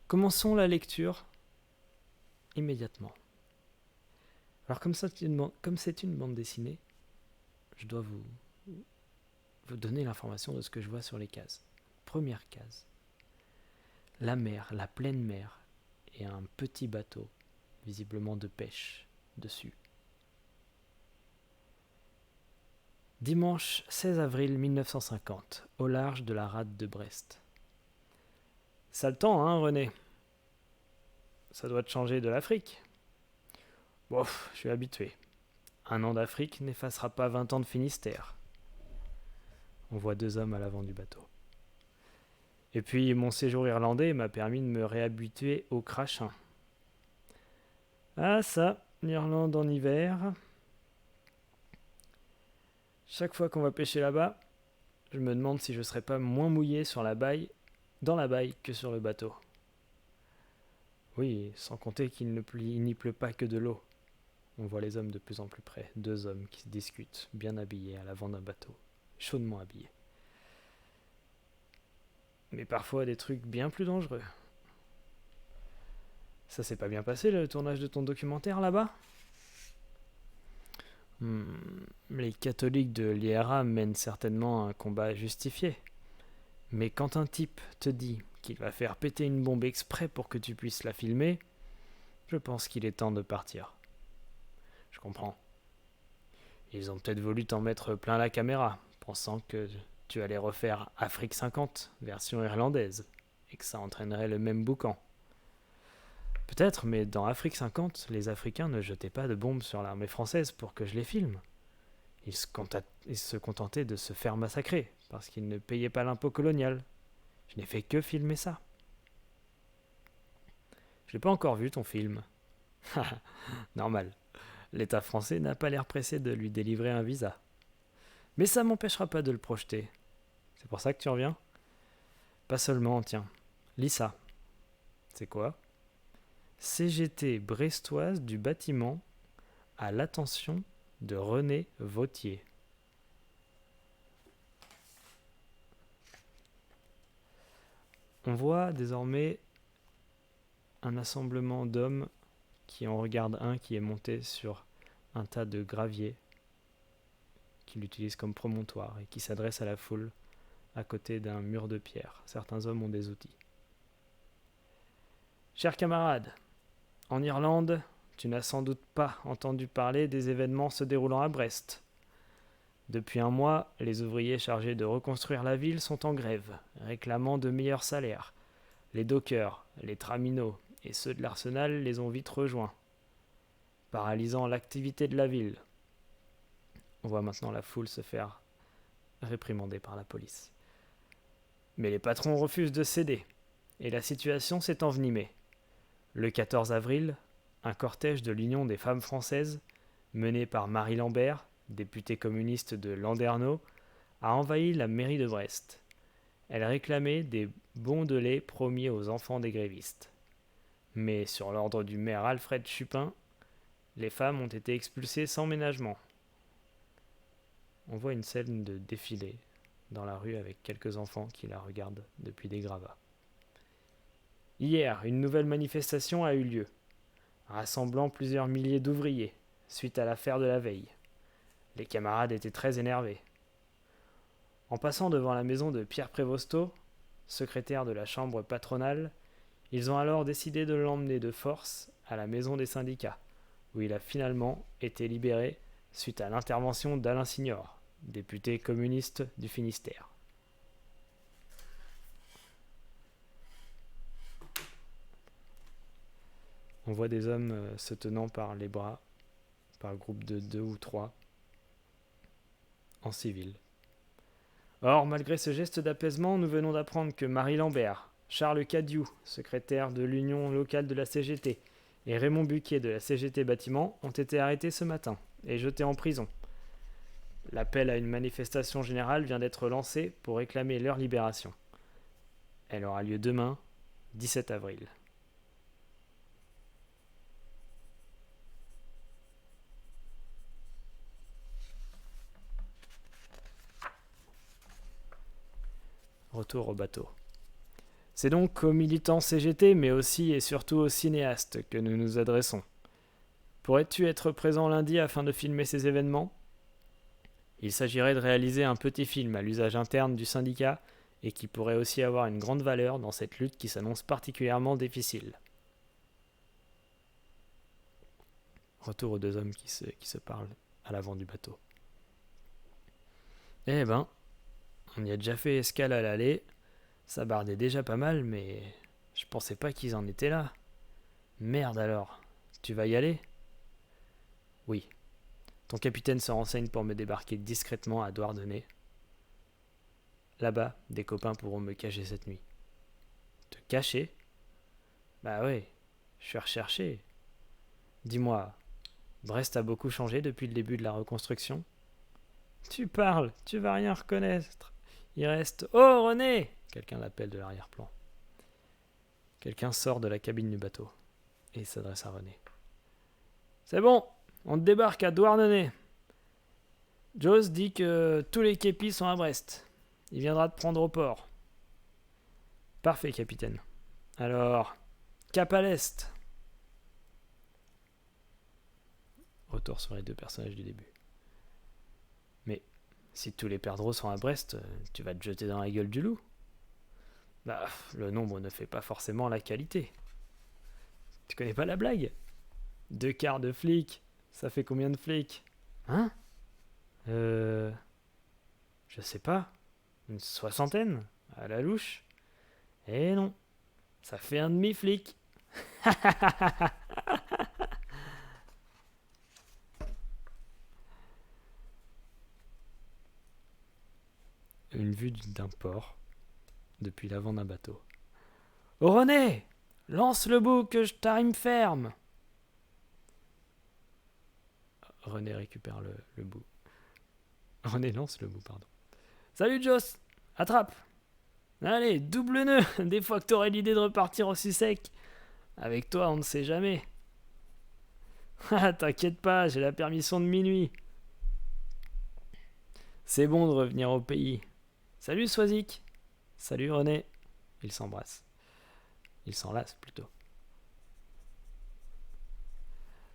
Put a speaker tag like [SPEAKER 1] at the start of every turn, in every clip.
[SPEAKER 1] Commençons la lecture immédiatement. Alors comme c'est une bande dessinée, je dois vous donner l'information de ce que je vois sur les cases. Première case. La mer, la pleine mer, et un petit bateau, visiblement de pêche, dessus. Dimanche 16 avril 1950, au large de la rade de Brest. Sale temps, hein, René? Ça doit te changer de l'Afrique. Bof, je suis habitué. Un an d'Afrique n'effacera pas 20 ans de Finistère. On voit deux hommes à l'avant du bateau. Et puis, mon séjour irlandais m'a permis de me réhabituer au crachin. Ah ça, l'Irlande en hiver. Chaque fois qu'on va pêcher là-bas, je me demande si je serais pas moins mouillé dans la baille que sur le bateau. Oui, sans compter qu'il n'y pleut pas que de l'eau. On voit les hommes de plus en plus près, deux hommes qui se discutent, bien habillés à l'avant d'un bateau, chaudement habillés. Mais parfois des trucs bien plus dangereux. Ça s'est pas bien passé le tournage de ton documentaire là-bas? Les catholiques de l'IRA mènent certainement un combat justifié. Mais quand un type te dit qu'il va faire péter une bombe exprès pour que tu puisses la filmer, je pense qu'il est temps de partir. Je comprends. Ils ont peut-être voulu t'en mettre plein la caméra, pensant que tu allais refaire Afrique 50, version irlandaise, et que ça entraînerait le même boucan. Peut-être, mais dans Afrique 50, les Africains ne jetaient pas de bombes sur l'armée française pour que je les filme. Ils se contentaient de se faire massacrer, parce qu'ils ne payaient pas l'impôt colonial. Je n'ai fait que filmer ça. Je n'ai pas encore vu ton film. Normal. L'État français n'a pas l'air pressé de lui délivrer un visa. Mais ça m'empêchera pas de le projeter. C'est pour ça que tu reviens? Pas seulement, tiens. Lis ça. C'est quoi? CGT brestoise du bâtiment à l'attention de René Vauthier. On voit désormais un assemblement d'hommes qui en regardent un qui est monté sur un tas de gravier qu'il utilise comme promontoire et qui s'adresse à la foule à côté d'un mur de pierre. Certains hommes ont des outils. Chers camarades, en Irlande, tu n'as sans doute pas entendu parler des événements se déroulant à Brest. Depuis un mois, les ouvriers chargés de reconstruire la ville sont en grève, réclamant de meilleurs salaires. Les dockers, les traminots et ceux de l'arsenal les ont vite rejoints, paralysant l'activité de la ville. On voit maintenant la foule se faire réprimander par la police. Mais les patrons refusent de céder, et la situation s'est envenimée. Le 14 avril, un cortège de l'Union des femmes françaises, mené par Marie Lambert, députée communiste de Landerneau, a envahi la mairie de Brest. Elle réclamait des bons de lait promis aux enfants des grévistes. Mais sur l'ordre du maire Alfred Chupin, les femmes ont été expulsées sans ménagement. On voit une scène de défilé dans la rue avec quelques enfants qui la regardent depuis des gravats. Hier, une nouvelle manifestation a eu lieu, rassemblant plusieurs milliers d'ouvriers, suite à l'affaire de la veille. Les camarades étaient très énervés. En passant devant la maison de Pierre Prévosto, secrétaire de la chambre patronale, ils ont alors décidé de l'emmener de force à la maison des syndicats, où il a finalement été libéré suite à l'intervention d'Alain Signor, député communiste du Finistère. On voit des hommes se tenant par les bras, par groupe de 2 ou 3, en civil. Or, malgré ce geste d'apaisement, nous venons d'apprendre que Marie Lambert, Charles Cadiou, secrétaire de l'Union locale de la CGT, et Raymond Buquet de la CGT Bâtiment ont été arrêtés ce matin et jetés en prison. L'appel à une manifestation générale vient d'être lancé pour réclamer leur libération. Elle aura lieu demain, 17 avril. Retour au bateau. C'est donc aux militants CGT, mais aussi et surtout aux cinéastes que nous nous adressons. Pourrais-tu être présent lundi afin de filmer ces événements ? Il s'agirait de réaliser un petit film à l'usage interne du syndicat et qui pourrait aussi avoir une grande valeur dans cette lutte qui s'annonce particulièrement difficile. Retour aux deux hommes qui se parlent à l'avant du bateau. Eh ben, on y a déjà fait escale à l'aller. Ça bardait déjà pas mal, mais je pensais pas qu'ils en étaient là. Merde alors, tu vas y aller ? Oui. Ton capitaine se renseigne pour me débarquer discrètement à Douarnenez. Là-bas, des copains pourront me cacher cette nuit. Te cacher ? Bah ouais, je suis recherché. Dis-moi, Brest a beaucoup changé depuis le début de la reconstruction ? Tu parles, tu vas rien reconnaître. Il reste... Oh René ! Quelqu'un l'appelle de l'arrière-plan. Quelqu'un sort de la cabine du bateau et s'adresse à René. C'est bon, on débarque à Douarnenez. Joss dit que tous les képis sont à Brest. Il viendra te prendre au port. Parfait, capitaine. Alors, cap à l'est. Retour sur les deux personnages du début. Mais si tous les perdreaux sont à Brest, tu vas te jeter dans la gueule du loup. Bah, le nombre ne fait pas forcément la qualité. Tu connais pas la blague ? 2 quarts de flics, ça fait combien de flics ? Hein ? Je sais pas. Une 60aine, à la louche. Eh non, ça fait un demi-flic. Une vue d'un port, depuis l'avant d'un bateau. Oh René, lance le bout que je t'arrime ferme. René récupère le bout. René lance le bout, pardon. Salut Joss, attrape. Allez, double nœud, des fois que t'aurais l'idée de repartir aussi sec. Avec toi, on ne sait jamais. Ah, t'inquiète pas, j'ai la permission de minuit. C'est bon de revenir au pays. Salut Swazik. Salut René. Ils s'embrassent. Ils s'enlacent plutôt.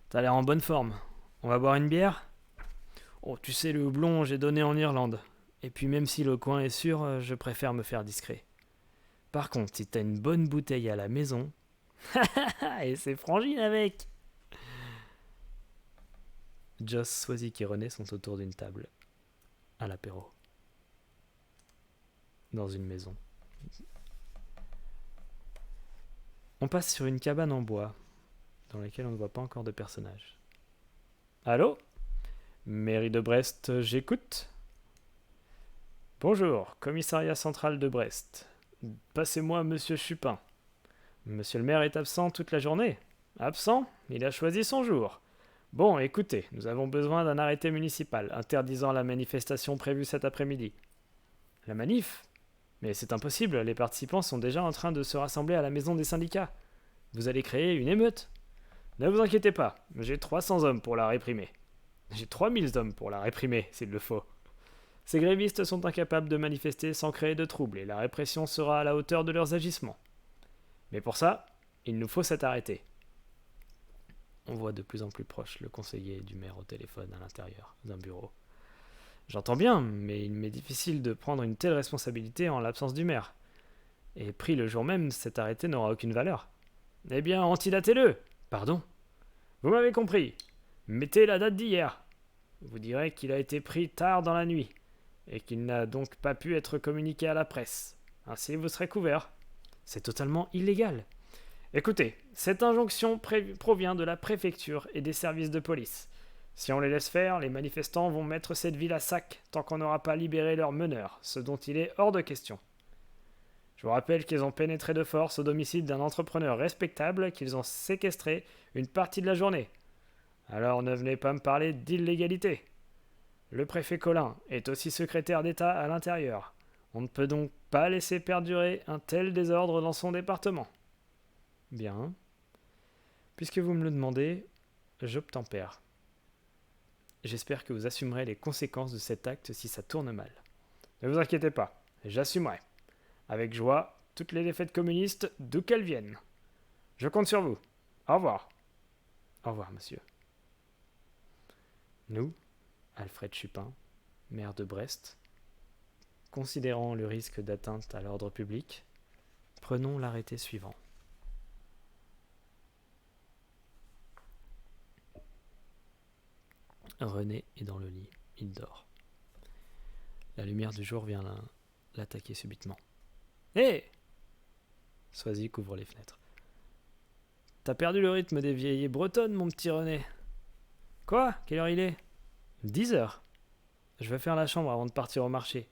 [SPEAKER 1] T'as l'air en bonne forme. On va boire une bière ? Oh, tu sais, le houblon, j'ai donné en Irlande. Et puis même si le coin est sûr, je préfère me faire discret. Par contre, si t'as une bonne bouteille à la maison... et c'est frangine avec. Joss, Swazik et René sont autour d'une table. À l'apéro. Dans une maison. On passe sur une cabane en bois, dans laquelle on ne voit pas encore de personnages. Allô ? Mairie de Brest, j'écoute. Bonjour, commissariat central de Brest. Passez-moi monsieur Chupin. Monsieur le maire est absent toute la journée. Absent ? Il a choisi son jour. Bon, écoutez, nous avons besoin d'un arrêté municipal interdisant la manifestation prévue cet après-midi. La manif ? Mais c'est impossible, les participants sont déjà en train de se rassembler à la maison des syndicats. Vous allez créer une émeute ? Ne vous inquiétez pas, j'ai 300 hommes pour la réprimer. J'ai 3000 hommes pour la réprimer, s'il le faut. Ces grévistes sont incapables de manifester sans créer de troubles et la répression sera à la hauteur de leurs agissements. Mais pour ça, il nous faut cet arrêté. On voit de plus en plus proche le conseiller du maire au téléphone à l'intérieur d'un bureau. J'entends bien, mais il m'est difficile de prendre une telle responsabilité en l'absence du maire. Et pris le jour même, cet arrêté n'aura aucune valeur. Eh bien, antidatez-le ! Pardon ? Vous m'avez compris. Mettez la date d'hier. Vous direz qu'il a été pris tard dans la nuit, et qu'il n'a donc pas pu être communiqué à la presse. Ainsi, vous serez couvert. C'est totalement illégal. Écoutez, cette injonction provient de la préfecture et des services de police. Si on les laisse faire, les manifestants vont mettre cette ville à sac tant qu'on n'aura pas libéré leur meneur, ce dont il est hors de question. Je vous rappelle qu'ils ont pénétré de force au domicile d'un entrepreneur respectable qu'ils ont séquestré une partie de la journée. Alors ne venez pas me parler d'illégalité. Le préfet Collin est aussi secrétaire d'État à l'intérieur. On ne peut donc pas laisser perdurer un tel désordre dans son département. Bien. Puisque vous me le demandez, j'obtempère. J'espère que vous assumerez les conséquences de cet acte si ça tourne mal. Ne vous inquiétez pas, j'assumerai. Avec joie toutes les défaites communistes, d'où qu'elles viennent. Je compte sur vous. Au revoir. Au revoir, monsieur. Nous, Alfred Chupin, maire de Brest, considérant le risque d'atteinte à l'ordre public, prenons l'arrêté suivant. René est dans le lit, il dort. La lumière du jour vient l'attaquer subitement. Hé Soisy couvre les fenêtres. T'as perdu le rythme des vieilles bretonnes, mon petit René. Quoi? Quelle heure il est? 10 heures. Je vais faire la chambre avant de partir au marché.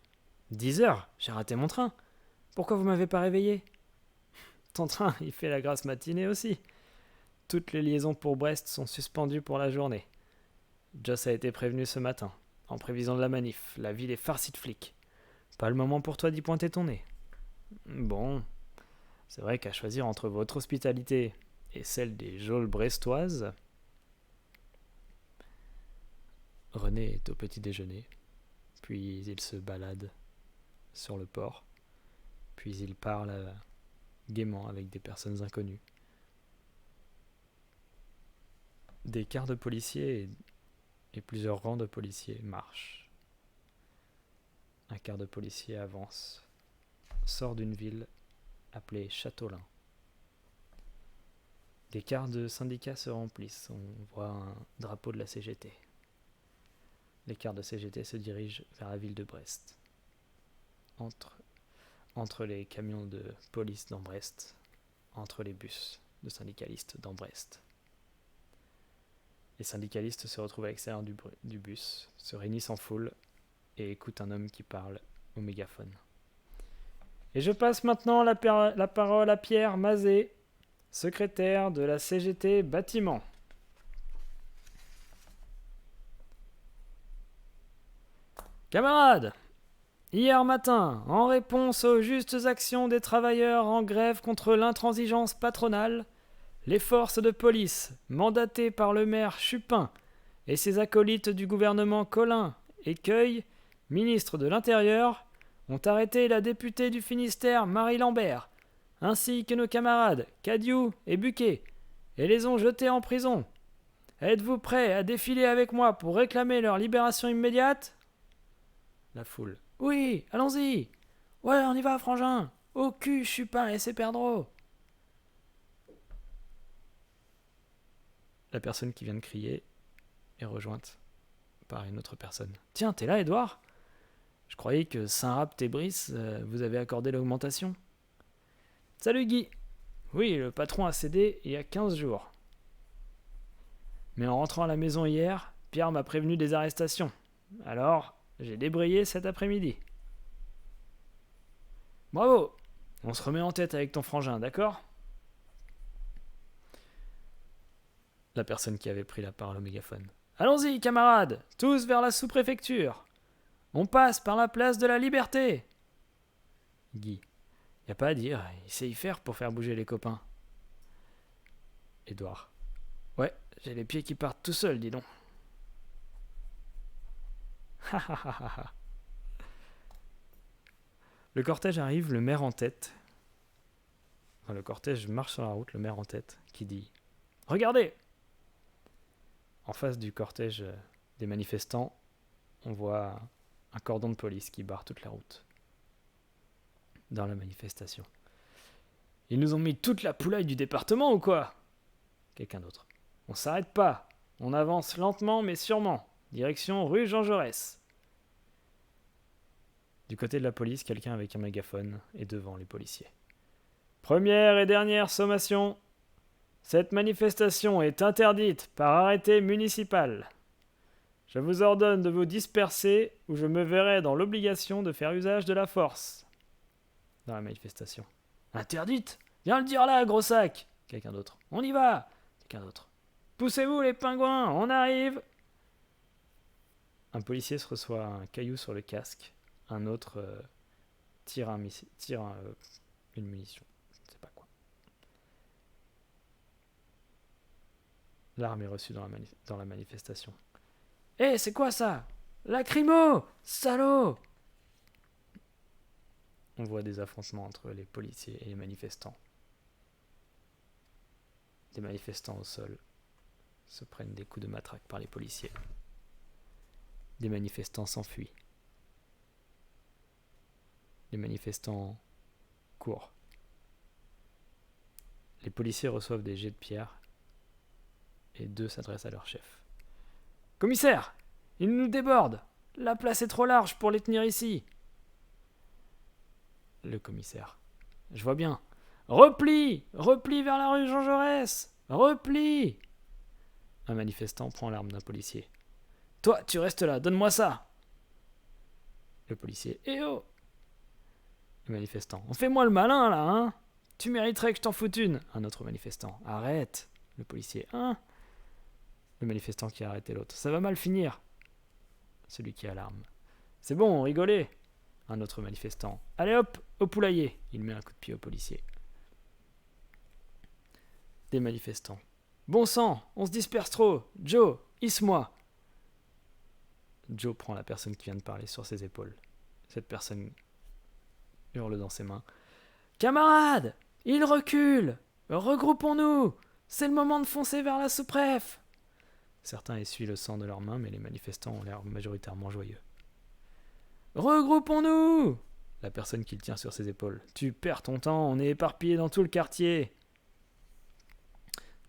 [SPEAKER 1] 10 heures? J'ai raté mon train. Pourquoi vous m'avez pas réveillé? Ton train, il fait la grasse matinée aussi. Toutes les liaisons pour Brest sont suspendues pour la journée. Joss a été prévenu ce matin. En prévision de la manif, la ville est farcie de flics. Pas le moment pour toi d'y pointer ton nez. Bon, c'est vrai qu'à choisir entre votre hospitalité et celle des geôles brestoises... René est au petit déjeuner, puis il se balade sur le port, puis il parle gaiement avec des personnes inconnues. Des quarts de policiers et plusieurs rangs de policiers marchent. Un quart de policiers avance, sort d'une ville appelée Châteaulin. Des quarts de syndicats se remplissent, on voit un drapeau de la CGT. Les quarts de CGT se dirigent vers la ville de Brest. Entre les camions de police dans Brest, entre les bus de syndicalistes dans Brest. Les syndicalistes se retrouvent à l'extérieur du bus, se réunissent en foule et écoutent un homme qui parle au mégaphone. Et je passe maintenant la parole à Pierre Mazet, secrétaire de la CGT Bâtiment. Camarades, hier matin, en réponse aux justes actions des travailleurs en grève contre l'intransigeance patronale, les forces de police, mandatées par le maire Chupin et ses acolytes du gouvernement Collin et Queuille, ministre de l'Intérieur, ont arrêté la députée du Finistère Marie Lambert, ainsi que nos camarades Cadieux et Buquet, et les ont jetés en prison. Êtes-vous prêts à défiler avec moi pour réclamer leur libération immédiate? La foule. Oui, allons-y. Ouais, on y va, frangin. Au cul, Chupin et ses perdreaux. La personne qui vient de crier est rejointe par une autre personne. Tiens, t'es là, Edouard? Je croyais que Saint-Rapt-et-Brice vous avait accordé l'augmentation. Salut, Guy. Oui, le patron a cédé il y a 15 jours. Mais en rentrant à la maison hier, Pierre m'a prévenu des arrestations. Alors, j'ai débrayé cet après-midi. Bravo! On se remet en tête avec ton frangin, d'accord? La personne qui avait pris la parole au mégaphone. Allons-y, camarades, tous vers la sous-préfecture. On passe par la place de la Liberté. Guy. Y a pas à dire, il sait y faire pour faire bouger les copains. Édouard. Ouais, j'ai les pieds qui partent tout seuls, dis donc. Le cortège arrive, le maire en tête. Enfin, le cortège marche sur la route, le maire en tête, qui dit « Regardez !» En face du cortège des manifestants, on voit un cordon de police qui barre toute la route. Dans la manifestation. Ils nous ont mis toute la poulaille du département ou quoi? Quelqu'un d'autre. On s'arrête pas. On avance lentement mais sûrement. Direction rue Jean Jaurès. Du côté de la police, quelqu'un avec un mégaphone est devant les policiers. Première et dernière sommation. Cette manifestation est interdite par arrêté municipal. Je vous ordonne de vous disperser ou je me verrai dans l'obligation de faire usage de la force. Dans la manifestation. Interdite? Viens le dire là, gros sac. Quelqu'un d'autre. On y va. Quelqu'un d'autre. Poussez-vous les pingouins, on arrive. Un policier se reçoit un caillou sur le casque. Un autre tire une munition. Je ne sais pas quoi. L'arme est reçue dans la manifestation. Hé, c'est quoi ça? Lacrymo! Salaud! on voit des affrontements entre les policiers et les manifestants. Des manifestants au sol se prennent des coups de matraque par les policiers. Des manifestants s'enfuient. Les manifestants courent. Les policiers reçoivent des jets de pierre et 2 s'adressent à leur chef. « Commissaire, ils nous débordent. La place est trop large pour les tenir ici. » Le commissaire. « Je vois bien. Replie! Replie vers la rue Jean Jaurès! Replie !» Un manifestant prend l'arme d'un policier. « Toi, tu restes là, donne-moi ça !» Le policier. « Eh oh !» Le manifestant. « On fait-moi le malin, là, hein ? Tu mériterais que je t'en foute une !» Un autre manifestant. « Arrête !» Le policier. « Hein ?» Le manifestant qui a arrêté l'autre. « Ça va mal finir !» Celui qui a l'arme. « C'est bon, rigolez !» Un autre manifestant. « Allez hop, au poulailler !» Il met un coup de pied au policier. Des manifestants. « Bon sang, on se disperse trop. Joe, hisse-moi !» Joe prend la personne qui vient de parler sur ses épaules. Cette personne hurle dans ses mains. « Camarades, il recule. Regroupons-nous. C'est le moment de foncer vers la sous-préf. » Certains essuient le sang de leurs mains, mais les manifestants ont l'air majoritairement joyeux. « Regroupons-nous !» La personne qui le tient sur ses épaules. « Tu perds ton temps, on est éparpillés dans tout le quartier. »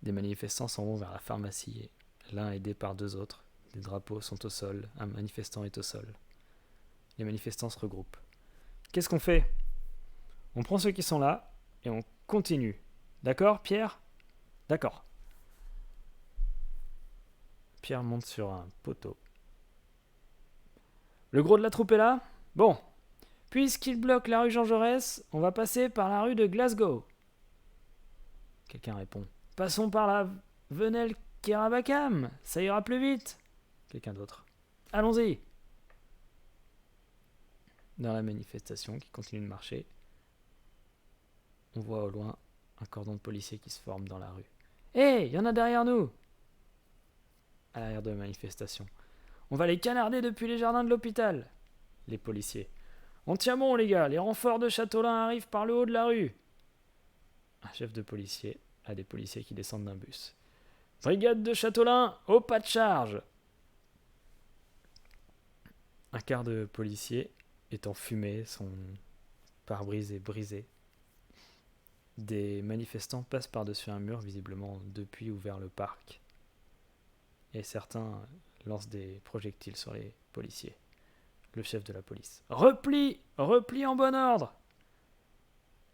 [SPEAKER 1] Des manifestants s'en vont vers la pharmacie, l'un aidé par 2 autres. Des drapeaux sont au sol, un manifestant est au sol. Les manifestants se regroupent. « Qu'est-ce qu'on fait ? On prend ceux qui sont là et on continue. D'accord, Pierre ? D'accord. » Pierre monte sur un poteau. « Le gros de la troupe est là ? Bon. Puisqu'il bloque la rue Jean Jaurès, on va passer par la rue de Glasgow. » Quelqu'un répond. « Passons par la Venelle Kerabakam, ça ira plus vite. » Quelqu'un d'autre. « Allons-y. » Dans la manifestation qui continue de marcher, on voit au loin un cordon de policiers qui se forme dans la rue. « Hé, il y en a derrière nous !» À l'arrière de la manifestation. « On va les canarder depuis les jardins de l'hôpital. » Les policiers. « On tient bon, les gars, les renforts de Châteaulin arrivent par le haut de la rue. » Un chef de policier a des policiers qui descendent d'un bus. « Brigade de Châteaulin, au pas de charge !» Un quart de policiers est en fumée, son pare-brise est brisé. Des manifestants passent par-dessus un mur, visiblement depuis ou vers le parc. Et certains lancent des projectiles sur les policiers. Le chef de la police. « Replie ! Replie en bon ordre !»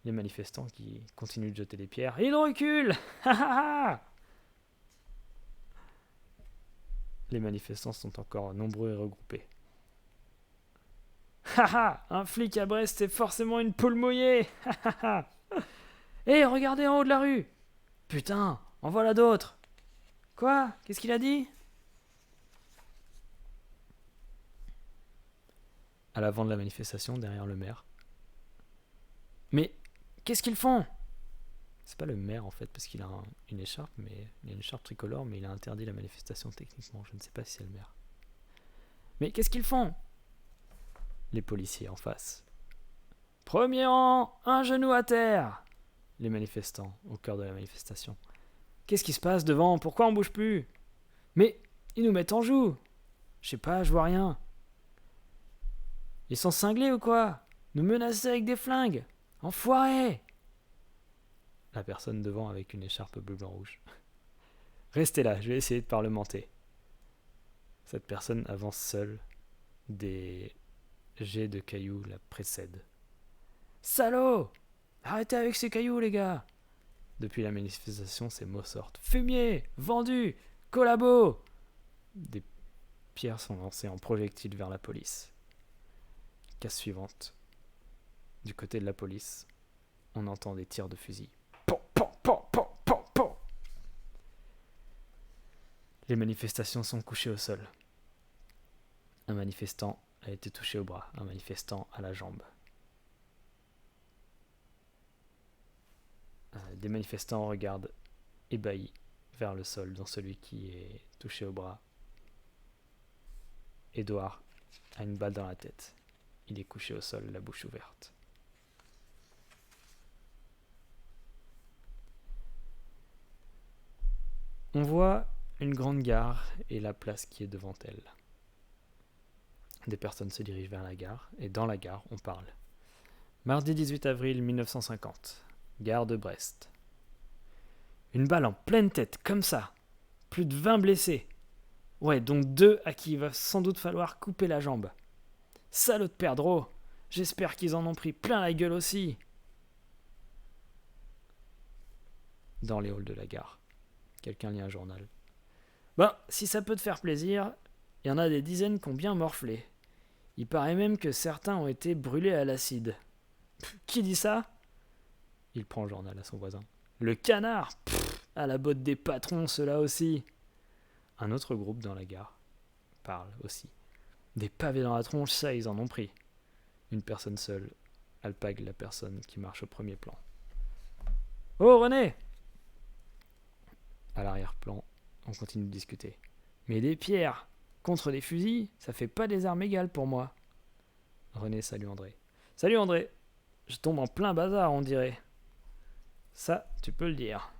[SPEAKER 1] Les manifestants qui continuent de jeter des pierres. « Il recule ! Ha ha ha !» Les manifestants sont encore nombreux et regroupés. « Ha ha ! Un flic à Brest, c'est forcément une poule mouillée ! Ha ha ha ! Hé, regardez en haut de la rue ! Putain, en voilà d'autres ! Quoi ? Qu'est-ce qu'il a dit ? » À l'avant de la manifestation, derrière le maire. « Mais qu'est-ce qu'ils font ?» C'est pas le maire en fait, parce qu'il a une écharpe, mais il a une écharpe tricolore, mais il a interdit la manifestation techniquement. Je ne sais pas si c'est le maire. « Mais qu'est-ce qu'ils font ?» Les policiers en face. « Premier rang, un genou à terre !» Les manifestants au cœur de la manifestation. « Qu'est-ce qui se passe devant ? Pourquoi on bouge plus ? Mais ils nous mettent en joue !» « Je sais pas, je vois rien. » « Ils sont cinglés ou quoi ? Nous menacer avec des flingues ! Enfoirés !» La personne devant avec une écharpe bleu blanc rouge. « Restez là, je vais essayer de parlementer. » Cette personne avance seule. Des jets de cailloux la précèdent. « Salaud ! Arrêtez avec ces cailloux, les gars !» Depuis la manifestation, ces mots sortent. « Fumier ! Vendu ! Collabo !» Des pierres sont lancées en projectiles vers la police. Case suivante. Du côté de la police, on entend des tirs de fusil. Pom, pom, pom, pom, pom, pom. Les manifestations sont couchées au sol. Un manifestant a été touché au bras, un manifestant à la jambe. Des manifestants regardent ébahis vers le sol, dont celui qui est touché au bras. Édouard a une balle dans la tête. Il est couché au sol, la bouche ouverte. On voit une grande gare et la place qui est devant elle. Des personnes se dirigent vers la gare, et dans la gare, on parle. Mardi 18 avril 1950, gare de Brest. Une balle en pleine tête, comme ça. Plus de 20 blessés. Ouais, donc 2 à qui il va sans doute falloir couper la jambe. Salaud de perdreau. J'espère qu'ils en ont pris plein la gueule aussi. Dans les halls de la gare. Quelqu'un lit un journal. Ben, si ça peut te faire plaisir, il y en a des dizaines qui ont bien morflé. Il paraît même que certains ont été brûlés à l'acide. Qui dit ça? Il prend le journal à son voisin. Le canard. À la botte des patrons, ceux-là aussi. Un autre groupe dans la gare parle aussi. Des pavés dans la tronche, ça, ils en ont pris. Une personne seule alpague la personne qui marche au premier plan. Oh, René! À l'arrière-plan, on continue de discuter. Mais des pierres contre des fusils, ça fait pas des armes égales pour moi. René salue André. Salut André! Je tombe en plein bazar, on dirait. Ça, tu peux le dire.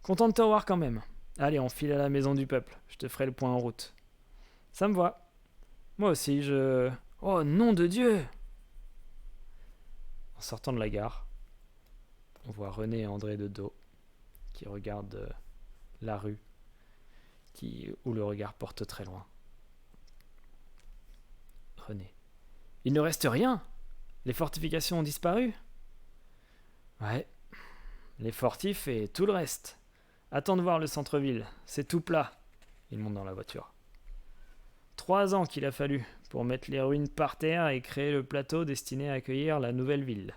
[SPEAKER 1] Content de te revoir quand même. Allez, on file à la maison du peuple. Je te ferai le point en route. Ça me va. Moi aussi, je... Oh, nom de Dieu! En sortant de la gare, on voit René et André de dos qui regardent la rue où le regard porte très loin. René. Il ne reste rien. Les fortifications ont disparu. Ouais. Les fortifs et tout le reste. Attends de voir le centre-ville. C'est tout plat. Il monte dans la voiture. 3 ans qu'il a fallu pour mettre les ruines par terre et créer le plateau destiné à accueillir la nouvelle ville.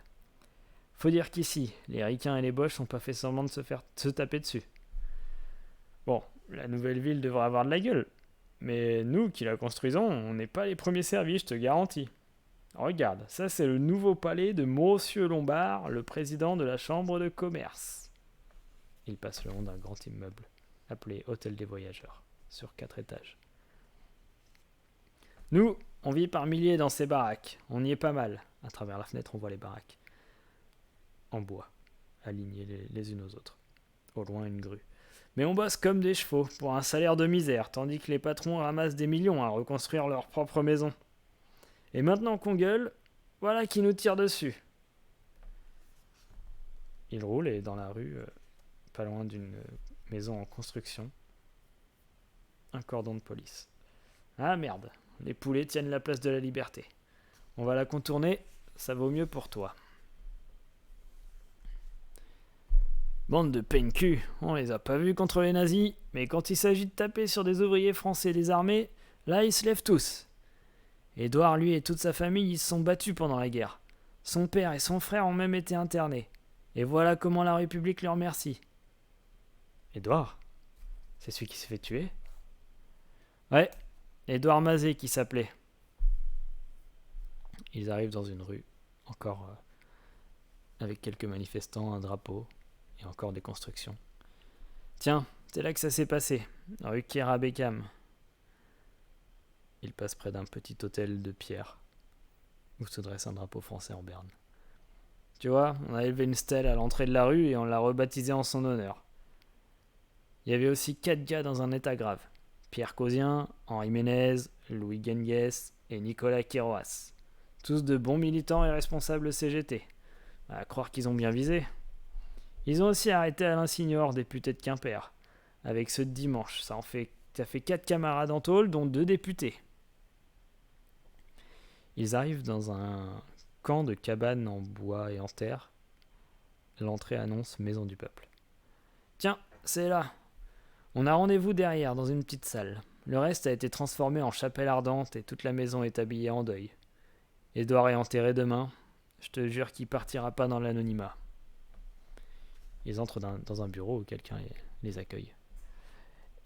[SPEAKER 1] Faut dire qu'ici, les ricains et les boches n'ont pas fait semblant de se taper dessus. Bon, la nouvelle ville devrait avoir de la gueule. Mais nous qui la construisons, on n'est pas les premiers servis, je te garantis. Regarde, ça c'est le nouveau palais de Monsieur Lombard, le président de la chambre de commerce. Il passe le long d'un grand immeuble, appelé Hôtel des Voyageurs, sur 4 étages. Nous, on vit par milliers dans ces baraques. On y est pas mal. À travers la fenêtre, on voit les baraques. En bois, alignées les unes aux autres. Au loin, une grue. Mais on bosse comme des chevaux, pour un salaire de misère, tandis que les patrons ramassent des millions à reconstruire leur propre maison. Et maintenant qu'on gueule, voilà qui nous tire dessus. Il roule et dans la rue, pas loin d'une maison en construction, un cordon de police. Ah merde, les poulets tiennent la place de la Liberté. On va la contourner, ça vaut mieux pour toi. Bande de peine-cul, on les a pas vus contre les nazis, mais quand il s'agit de taper sur des ouvriers français désarmés, là ils se lèvent tous. Édouard, lui et toute sa famille, ils se sont battus pendant la guerre. Son père et son frère ont même été internés. Et voilà comment la République leur remercie. Édouard? C'est celui qui s'est fait tuer? Ouais, Édouard Mazet qui s'appelait. Ils arrivent dans une rue, encore avec quelques manifestants, un drapeau et encore des constructions. Tiens, c'est là que ça s'est passé, rue Kéra Beckham. Il passe près d'un petit hôtel de pierre où se dresse un drapeau français en berne. Tu vois, on a élevé une stèle à l'entrée de la rue et on l'a rebaptisée en son honneur. Il y avait aussi 4 gars dans un état grave. Pierre Causien, Henri Ménez, Louis Guengues et Nicolas Queiroas. Tous de bons militants et responsables CGT. À croire qu'ils ont bien visé. Ils ont aussi arrêté Alain Signor, député de Quimper. Avec ceux de dimanche, ça fait 4 camarades en tôle, dont 2 députés. Ils arrivent dans un camp de cabanes en bois et en terre. L'entrée annonce Maison du Peuple. Tiens, c'est là. On a rendez-vous derrière, dans une petite salle. Le reste a été transformé en chapelle ardente et toute la maison est habillée en deuil. Édouard est enterré demain. Je te jure qu'il partira pas dans l'anonymat. Ils entrent dans un bureau où quelqu'un les accueille.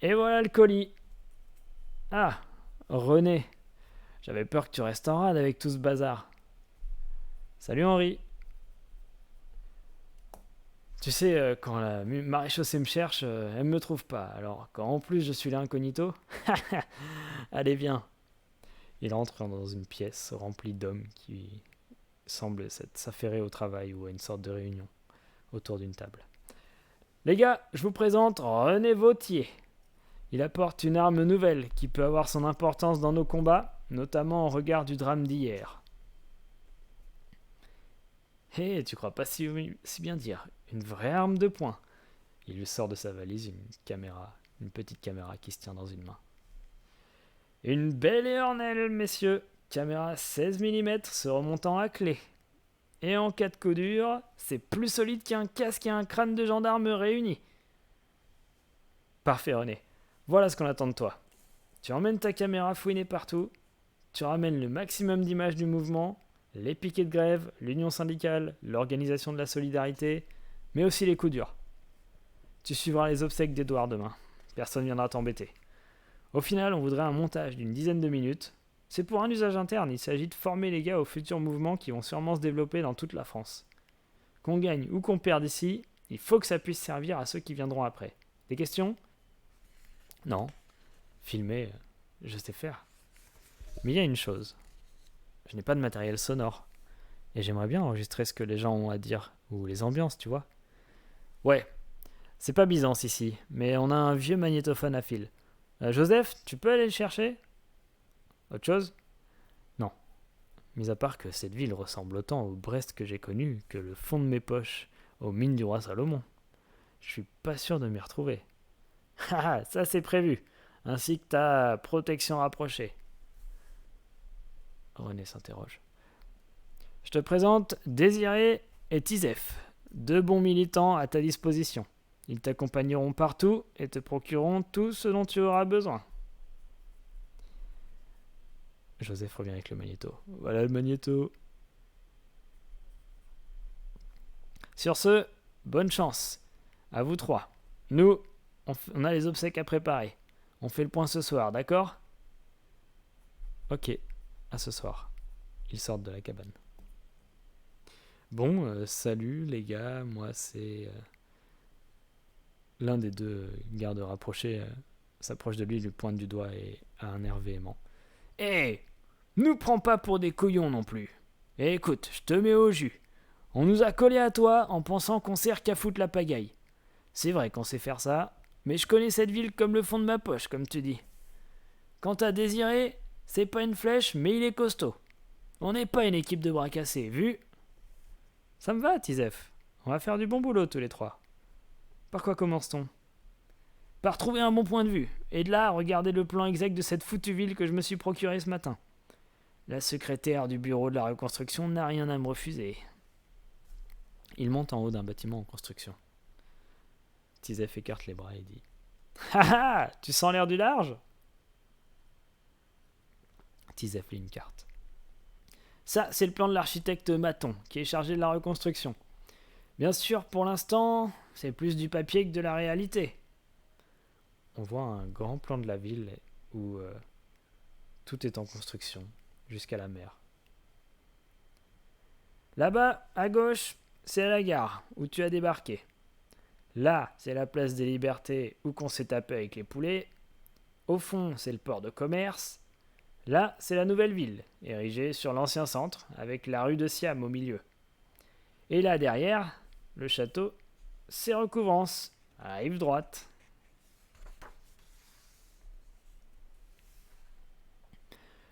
[SPEAKER 1] Et voilà le colis. Ah, René. J'avais peur que tu restes en rade avec tout ce bazar. Salut Henri. Tu sais, quand la maréchaussée me cherche, elle me trouve pas. Alors, quand en plus je suis là incognito, allez viens. Il entre dans une pièce remplie d'hommes qui semblent s'affairer au travail ou à une sorte de réunion autour d'une table. Les gars, je vous présente René Vautier. Il apporte une arme nouvelle qui peut avoir son importance dans nos combats, notamment au regard du drame d'hier. Hé, tu crois pas si bien dire, une vraie arme de poing. Il lui sort de sa valise une petite caméra qui se tient dans une main. Une belle éornelle, messieurs. Caméra 16 mm se remontant à clé. Et en cas de coup dur, c'est plus solide qu'un casque et un crâne de gendarme réunis. Parfait, René. Voilà ce qu'on attend de toi. Tu emmènes ta caméra fouinée partout, tu ramènes le maximum d'images du mouvement, les piquets de grève, l'union syndicale, l'organisation de la solidarité, mais aussi les coups durs. Tu suivras les obsèques d'Edouard demain. Personne ne viendra t'embêter. Au final, on voudrait un montage d'une dizaine de minutes. C'est pour un usage interne, il s'agit de former les gars aux futurs mouvements qui vont sûrement se développer dans toute la France. Qu'on gagne ou qu'on perde ici, il faut que ça puisse servir à ceux qui viendront après. Des questions ? Non. Filmer, je sais faire. Mais il y a une chose. Je n'ai pas de matériel sonore. Et j'aimerais bien enregistrer ce que les gens ont à dire, ou les ambiances, tu vois. Ouais, c'est pas Byzance ici, mais on a un vieux magnétophone à fil. Joseph, tu peux aller le chercher ? Autre chose ? Non. Mis à part que cette ville ressemble autant au Brest que j'ai connu que le fond de mes poches aux mines du roi Salomon. Je suis pas sûr de m'y retrouver. Ah, ça c'est prévu, ainsi que ta protection rapprochée. René s'interroge. Je te présente Désiré et Tizef, deux bons militants à ta disposition. Ils t'accompagneront partout et te procureront tout ce dont tu auras besoin. Joseph revient avec le magnéto. Voilà le magnéto. Sur ce, bonne chance. À vous trois. Nous, on a les obsèques à préparer. On fait le point ce soir, d'accord ? Ok, à ce soir. Ils sortent de la cabane. Bon, salut les gars, moi c'est... L'un des deux gardes rapprochés s'approche de lui, lui pointe du doigt et a un air véhément. Hé, nous prends pas pour des couillons non plus. Et écoute, je te mets au jus. On nous a collés à toi en pensant qu'on sert qu'à foutre la pagaille. C'est vrai qu'on sait faire ça, mais je connais cette ville comme le fond de ma poche, comme tu dis. Quant à Désiré, c'est pas une flèche, mais il est costaud. On n'est pas une équipe de bras cassés, vu ? Ça me va, Tizef. On va faire du bon boulot tous les trois. Par quoi commence-t-on ? Par trouver un bon point de vue, et de là, regarder le plan exact de cette foutue ville que je me suis procuré ce matin. La secrétaire du bureau de la reconstruction n'a rien à me refuser. Il monte en haut d'un bâtiment en construction. Tizef écarte les bras et dit « Ha ha, tu sens l'air du large ?» Tizef lit une carte. Ça, c'est le plan de l'architecte Maton, qui est chargé de la reconstruction. Bien sûr, pour l'instant, c'est plus du papier que de la réalité. On voit un grand plan de la ville où tout est en construction, jusqu'à la mer. Là-bas, à gauche, c'est la gare, où tu as débarqué. Là, c'est la place des Libertés, où qu'on s'est tapé avec les poulets. Au fond, c'est le port de commerce. Là, c'est la nouvelle ville, érigée sur l'ancien centre, avec la rue de Siam au milieu. Et là, derrière, le château, c'est Recouvrance, à la rive droite.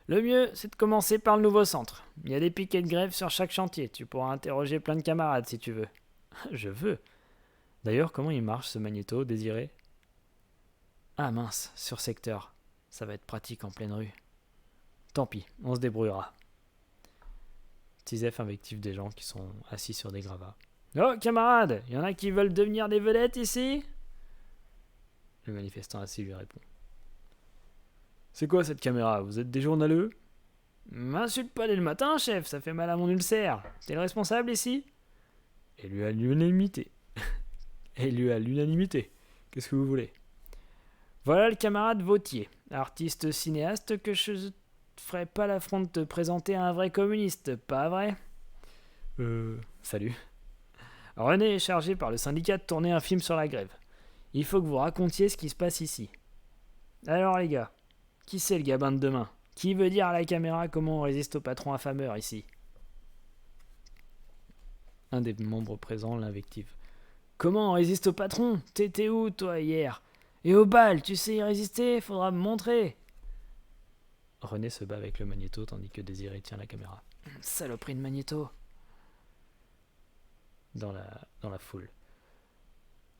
[SPEAKER 1] Le mieux, c'est de commencer par le nouveau centre. Il y a des piquets de grève sur chaque chantier. Tu pourras interroger plein de camarades si tu veux. Je veux. D'ailleurs, comment il marche ce magnéto, Désiré ? Ah mince, sur secteur. Ça va être pratique en pleine rue. Tant pis, on se débrouillera. Tizef invective des gens qui sont assis sur des gravats. Oh, camarades, y en a qui veulent devenir des vedettes ici ? Le manifestant assis lui répond. C'est quoi cette caméra ? Vous êtes des journaleux ? M'insulte pas dès le matin, chef, ça fait mal à mon ulcère. T'es le responsable ici ? Élu à l'unanimité. Élu à l'unanimité. Qu'est-ce que vous voulez ? Voilà le camarade Vautier, artiste cinéaste que je ferai pas l'affront de te présenter à un vrai communiste, pas vrai ? Salut. René est chargé par le syndicat de tourner un film sur la grève. Il faut que vous racontiez ce qui se passe ici. Alors les gars, qui c'est le gabin de demain ? Qui veut dire à la caméra comment on résiste au patron affameur ici ? Un des membres présents l'invective. Comment on résiste au patron? T'étais où, toi, hier? Et au bal, tu sais y résister? Faudra me montrer. René se bat avec le magnéto tandis que Désiré tient la caméra. Saloperie de magnéto. Dans la foule.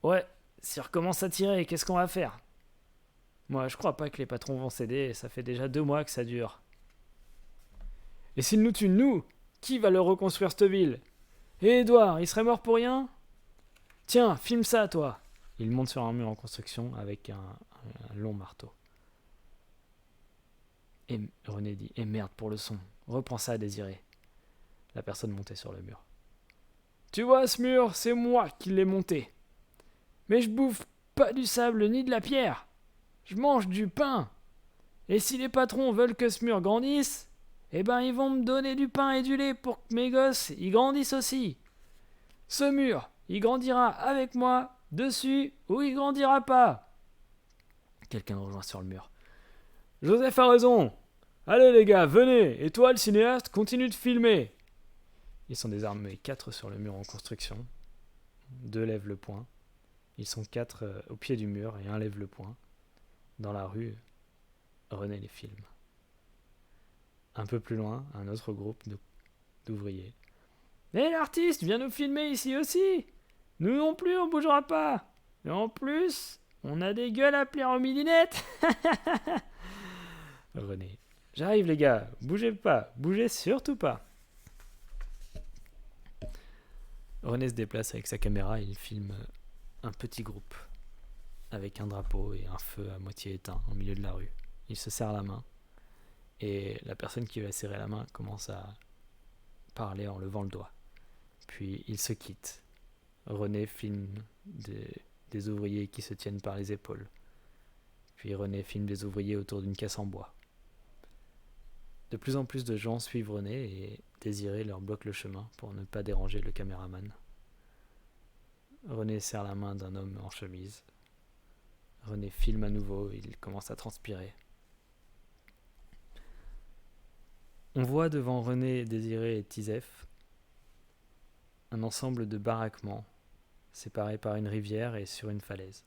[SPEAKER 1] Ouais, s'il recommence à tirer, qu'est-ce qu'on va faire? Moi, je crois pas que les patrons vont céder, ça fait déjà 2 mois que ça dure. Et s'ils nous tuent, nous, qui va le reconstruire cette ville? Et Edouard, il serait mort pour rien? Tiens, filme ça, toi. Il monte sur un mur en construction avec un long marteau. Et René dit, et merde pour le son, reprends ça, Désiré. La personne montait sur le mur. Tu vois ce mur, c'est moi qui l'ai monté. Mais je bouffe pas du sable ni de la pierre. Je mange du pain. Et si les patrons veulent que ce mur grandisse, eh ben ils vont me donner du pain et du lait pour que mes gosses y grandissent aussi. Ce mur, il grandira avec moi, dessus, ou il grandira pas. Quelqu'un rejoint sur le mur. Joseph a raison. Allez les gars, venez. Et toi, le cinéaste, continue de filmer. Ils sont désarmés 4 sur le mur en construction. 2 lèvent le poing. Ils sont 4 au pied du mur et 1 lève le poing. Dans la rue, René les filme. Un peu plus loin, un autre groupe d'ouvriers. Mais l'artiste vient nous filmer ici aussi. Nous non plus, on bougera pas. Et en plus, on a des gueules à plaire aux midinettes. René. J'arrive les gars, bougez pas, bougez surtout pas. René se déplace avec sa caméra et il filme un petit groupe avec un drapeau et un feu à moitié éteint au milieu de la rue. Il se serre la main et la personne qui va serrer la main commence à parler en levant le doigt. Puis il se quitte. René filme des ouvriers qui se tiennent par les épaules. Puis René filme des ouvriers autour d'une caisse en bois. De plus en plus de gens suivent René et Désiré leur bloque le chemin pour ne pas déranger le caméraman. René serre la main d'un homme en chemise. René filme à nouveau et il commence à transpirer. On voit devant René, Désiré et Tizef un ensemble de baraquements séparés par une rivière et sur une falaise.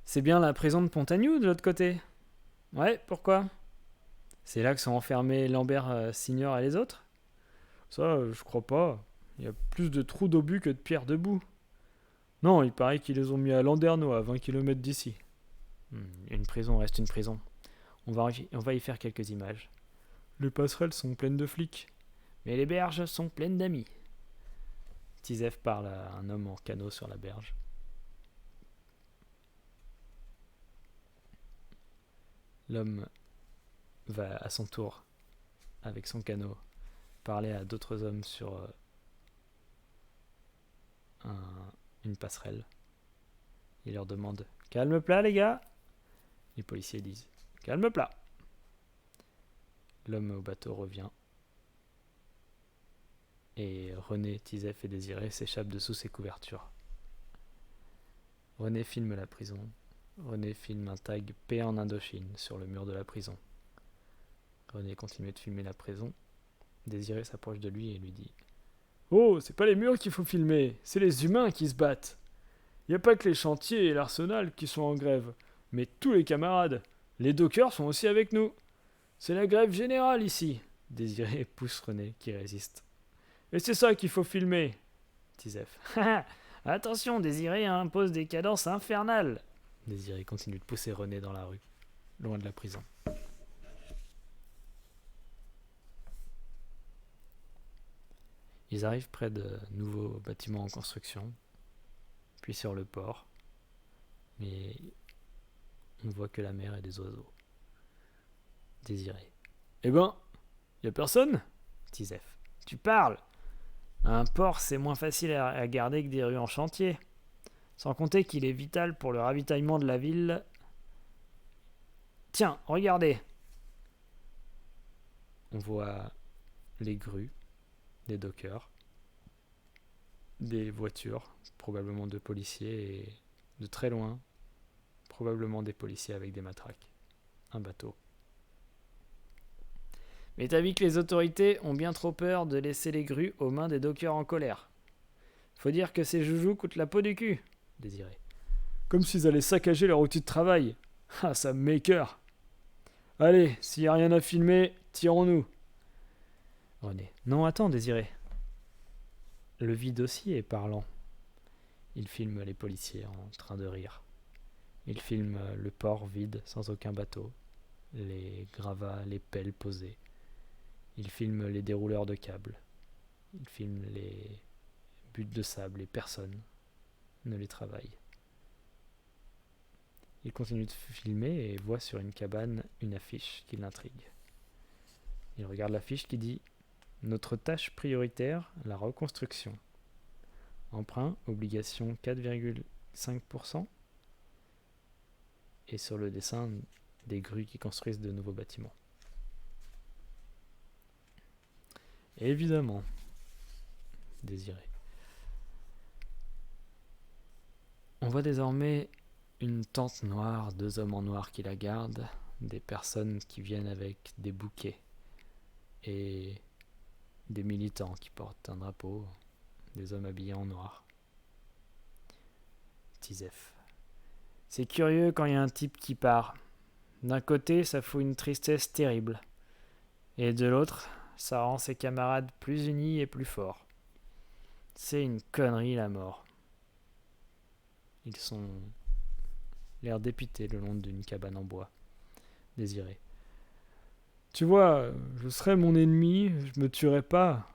[SPEAKER 1] C'est bien la prison de Pontagnou de l'autre côté? Ouais, pourquoi? C'est là que sont enfermés Lambert, Signor et les autres? Ça, je crois pas. Il y a plus de trous d'obus que de pierres debout. Non, il paraît qu'ils les ont mis à Landerneau, à 20 km d'ici. Une prison reste une prison. On va y faire quelques images. Les passerelles sont pleines de flics. Mais les berges sont pleines d'amis. Tizef parle à un homme en canot sur la berge. L'homme va à son tour, avec son canot, parler à d'autres hommes sur une passerelle. Il leur demande « Calme plat les gars !» Les policiers disent « Calme plat !» L'homme au bateau revient. Et René, Tizef et Désiré s'échappent de sous ses couvertures. René filme la prison. René filme un tag « Paix en Indochine » sur le mur de la prison. René continue de filmer la prison. Désiré s'approche de lui et lui dit « Oh, c'est pas les murs qu'il faut filmer, c'est les humains qui se battent. Y a pas que les chantiers et l'arsenal qui sont en grève, mais tous les camarades. Les dockers sont aussi avec nous. C'est la grève générale ici. » Désiré pousse René qui résiste. « Et c'est ça qu'il faut filmer. » Tizef. « Attention, Désiré impose des cadences infernales. » Désiré continue de pousser René dans la rue, loin de la prison. Ils arrivent près de nouveaux bâtiments en construction, puis sur le port, mais on ne voit que la mer et des oiseaux. Désiré. Eh ben, y a personne? Tizef. Tu parles? Un port, c'est moins facile à garder que des rues en chantier. Sans compter qu'il est vital pour le ravitaillement de la ville. Tiens, regardez. On voit les grues, des dockers, des voitures, probablement de policiers, et de très loin, probablement des policiers avec des matraques. Un bateau. Mais t'as vu que les autorités ont bien trop peur de laisser les grues aux mains des dockers en colère. Faut dire que ces joujoux coûtent la peau du cul, Désiré. Comme s'ils allaient saccager leur outil de travail. Ah, ça me m'écoeure. Allez, s'il n'y a rien à filmer, tirons-nous. René. Non, attends, Désiré. Le vide aussi est parlant. Il filme les policiers en train de rire. Il filme le port vide, sans aucun bateau. Les gravats, les pelles posées. Il filme les dérouleurs de câbles. Il filme les buttes de sable et personne ne les travaille. Il continue de filmer et voit sur une cabane une affiche qui l'intrigue. Il regarde l'affiche qui dit « Notre tâche prioritaire, la reconstruction. Emprunt, obligation 4,5%. » Et sur le dessin, des grues qui construisent de nouveaux bâtiments. Et évidemment, Désiré. On voit désormais une tente noire, 2 hommes en noir qui la gardent, des personnes qui viennent avec des bouquets et des militants qui portent un drapeau, des hommes habillés en noir. Tizef. C'est curieux quand il y a un type qui part. D'un côté, ça fout une tristesse terrible. Et de l'autre, ça rend ses camarades plus unis et plus forts. C'est une connerie la mort. Ils sont l'air dépités le long d'une cabane en bois. Désiré. Tu vois, je serais mon ennemi, je me tuerais pas.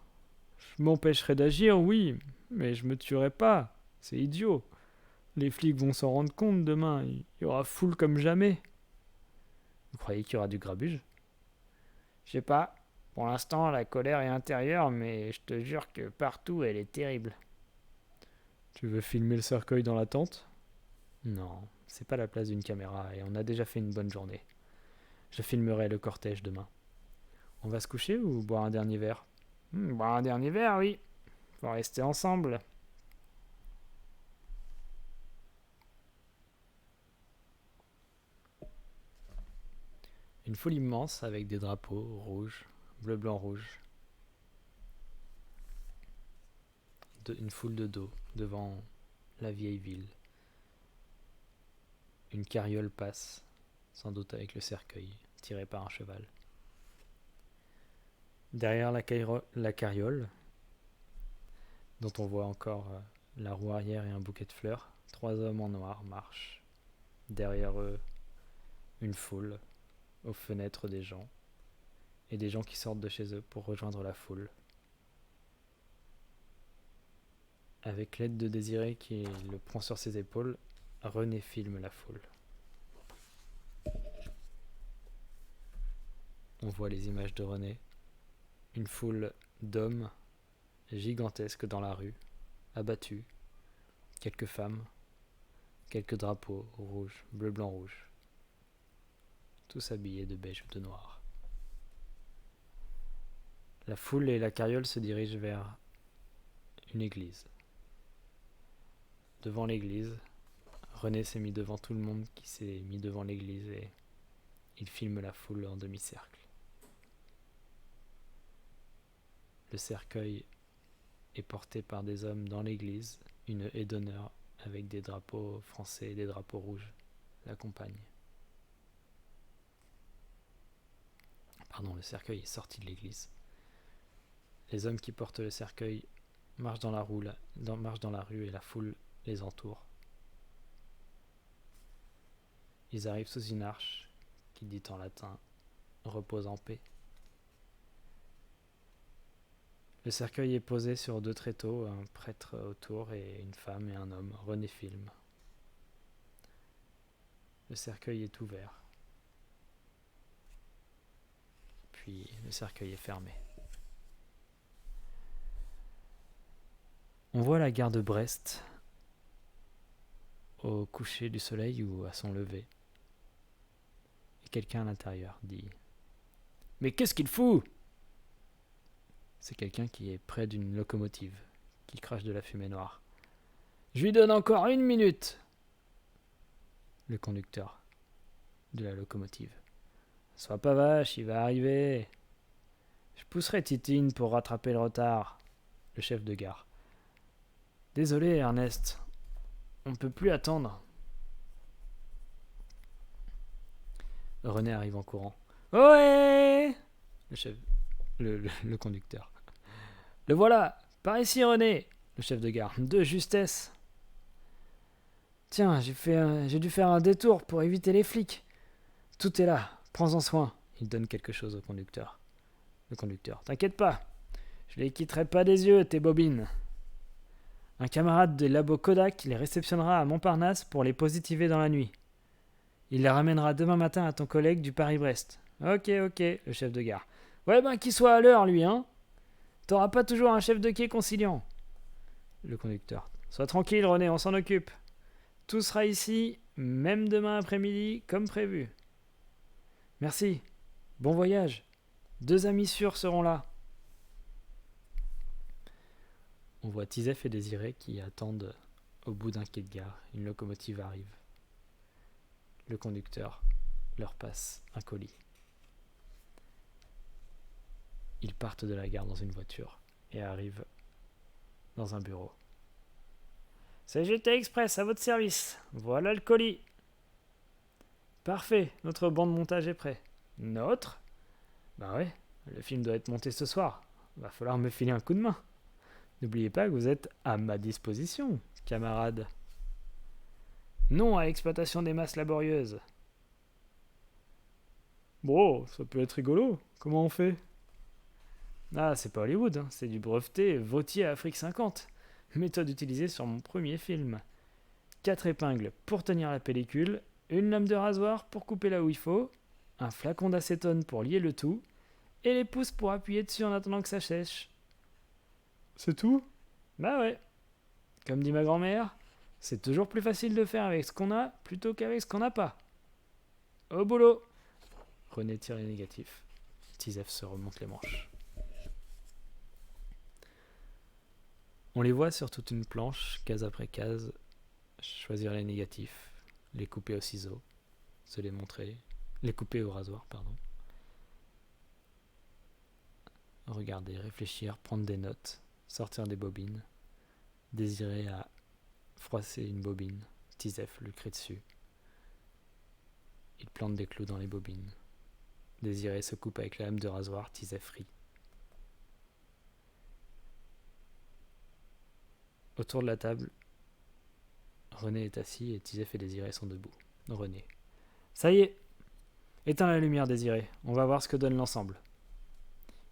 [SPEAKER 1] Je m'empêcherais d'agir, oui, mais je me tuerais pas. C'est idiot. Les flics vont s'en rendre compte demain, il y aura foule comme jamais. Vous croyez qu'il y aura du grabuge? Je sais pas. Pour l'instant, la colère est intérieure, mais je te jure que partout, elle est terrible. Tu veux filmer le cercueil dans la tente? Non, c'est pas la place d'une caméra et on a déjà fait une bonne journée. Je filmerai le cortège demain. On va se coucher ou boire un dernier verre? Boire un dernier verre, oui. Faut rester ensemble. Une foule immense avec des drapeaux rouges, bleu, blanc, rouge. Une foule de dos devant la vieille ville. Une carriole passe, sans doute avec le cercueil, tiré par un cheval. Derrière la carriole, dont on voit encore la roue arrière et un bouquet de fleurs, 3 hommes en noir marchent. Derrière eux, une foule, aux fenêtres des gens, et des gens qui sortent de chez eux pour rejoindre la foule. Avec l'aide de Désiré qui le prend sur ses épaules, René filme la foule. On voit les images de René, une foule d'hommes gigantesques dans la rue, abattus, quelques femmes, quelques drapeaux rouges, bleu, blanc, rouge, tous habillés de beige ou de noir. La foule et la carriole se dirigent vers une église. Devant l'église, René s'est mis devant tout le monde qui s'est mis devant l'église et il filme la foule en demi-cercle. Le cercueil est porté par des hommes dans l'église, une haie d'honneur avec des drapeaux français et des drapeaux rouges l'accompagnent. Le cercueil est sorti de l'église. Les hommes qui portent le cercueil marchent dans la rue et la foule les entoure. Ils arrivent sous une arche qui dit en latin « Repose en paix ». Le cercueil est posé sur 2 tréteaux, un prêtre autour et une femme et un homme. René filme. Le cercueil est ouvert. Puis le cercueil est fermé. On voit la gare de Brest au coucher du soleil ou à son lever. Et quelqu'un à l'intérieur dit « Mais qu'est-ce qu'il fout ?» C'est quelqu'un qui est près d'une locomotive, qui crache de la fumée noire. « Je lui donne encore 1 minute !» Le conducteur de la locomotive. « Sois pas vache, il va arriver. » « Je pousserai Titine pour rattraper le retard. » Le chef de gare. Désolé, Ernest. On ne peut plus attendre. René arrive en courant. Ohé! Le chef, le conducteur. Le voilà! Par ici, René! Le chef de gare. De justesse. Tiens, j'ai dû faire un détour pour éviter les flics. Tout est là. Prends-en soin. Il donne quelque chose au conducteur. Le conducteur. T'inquiète pas. Je les quitterai pas des yeux, tes bobines. Un camarade des labos Kodak les réceptionnera à Montparnasse pour les positiver dans la nuit. Il les ramènera demain matin à ton collègue du Paris-Brest. Ok, le chef de gare. Ouais, ben qu'il soit à l'heure, lui, hein. T'auras pas toujours un chef de quai conciliant. Le conducteur. Sois tranquille, René, on s'en occupe. Tout sera ici, même demain après-midi, comme prévu. Merci. Bon voyage. 2 amis sûrs seront là. On voit Tizef et Désiré qui attendent au bout d'un quai de gare. Une locomotive arrive. Le conducteur leur passe un colis. Ils partent de la gare dans une voiture et arrivent dans un bureau. CGT Express, à votre service. Voilà le colis. Parfait, notre banc de montage est prêt. Notre? Bah ouais, le film doit être monté ce soir. Va falloir me filer un coup de main. N'oubliez pas que vous êtes à ma disposition, camarade. Non à l'exploitation des masses laborieuses. Bon, ça peut être rigolo. Comment on fait? Ah, c'est pas Hollywood, hein. C'est du breveté Vautier Afrique 50. Méthode utilisée sur mon premier film. 4 épingles pour tenir la pellicule, une lame de rasoir pour couper là où il faut, un flacon d'acétone pour lier le tout, et les pouces pour appuyer dessus en attendant que ça sèche. C'est tout? Bah ouais. Comme dit ma grand-mère, c'est toujours plus facile de faire avec ce qu'on a plutôt qu'avec ce qu'on n'a pas. Au boulot. René tire les négatifs. Tizef se remonte les manches. On les voit sur toute une planche, case après case, choisir les négatifs, les couper au ciseau, se les montrer, les couper au rasoir, pardon. Regarder, réfléchir, prendre des notes, sortir des bobines, Désiré à froisser une bobine, Tizef lui crie dessus. Il plante des clous dans les bobines. Désiré se coupe avec la lame de rasoir, Tizef rit. Autour de la table, René est assis et Tizef et Désiré sont debout. René. Ça y est, éteins la lumière, Désiré. On va voir ce que donne l'ensemble.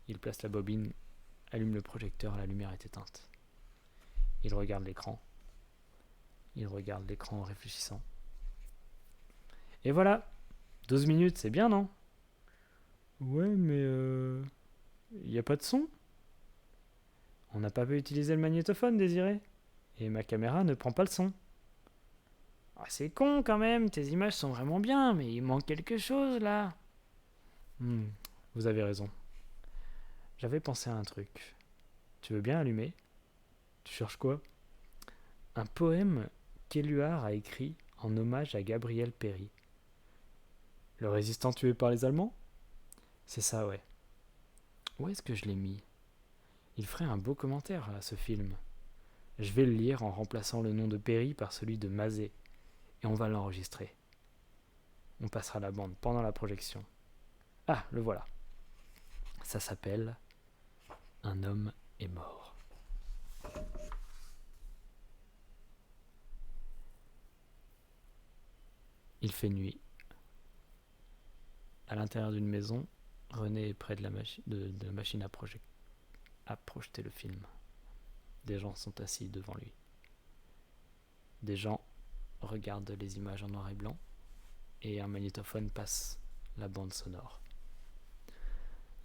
[SPEAKER 1] Il place la bobine, allume le projecteur, la lumière est éteinte. Il regarde l'écran. Il regarde l'écran en réfléchissant. Et voilà, 12 minutes, c'est bien, non? Ouais, mais y a pas de son? On n'a pas pu utiliser le magnétophone, Désiré. Et ma caméra ne prend pas le son. Ah, c'est con quand même, tes images sont vraiment bien, mais il manque quelque chose là. Vous avez raison. J'avais pensé à un truc. Tu veux bien allumer? Tu cherches quoi? Un poème qu'Éluard a écrit en hommage à Gabriel Péry. Le résistant tué par les Allemands? C'est ça, ouais. Où est-ce que je l'ai mis? Il ferait un beau commentaire à ce film. Je vais le lire en remplaçant le nom de Péry par celui de Mazet. Et on va l'enregistrer. On passera la bande pendant la projection. Ah, le voilà. Ça s'appelle « Un homme est mort ». Il fait nuit. À l'intérieur d'une maison, René est près de la machine à projeter le film. Des gens sont assis devant lui. Des gens regardent les images en noir et blanc et un magnétophone passe la bande sonore.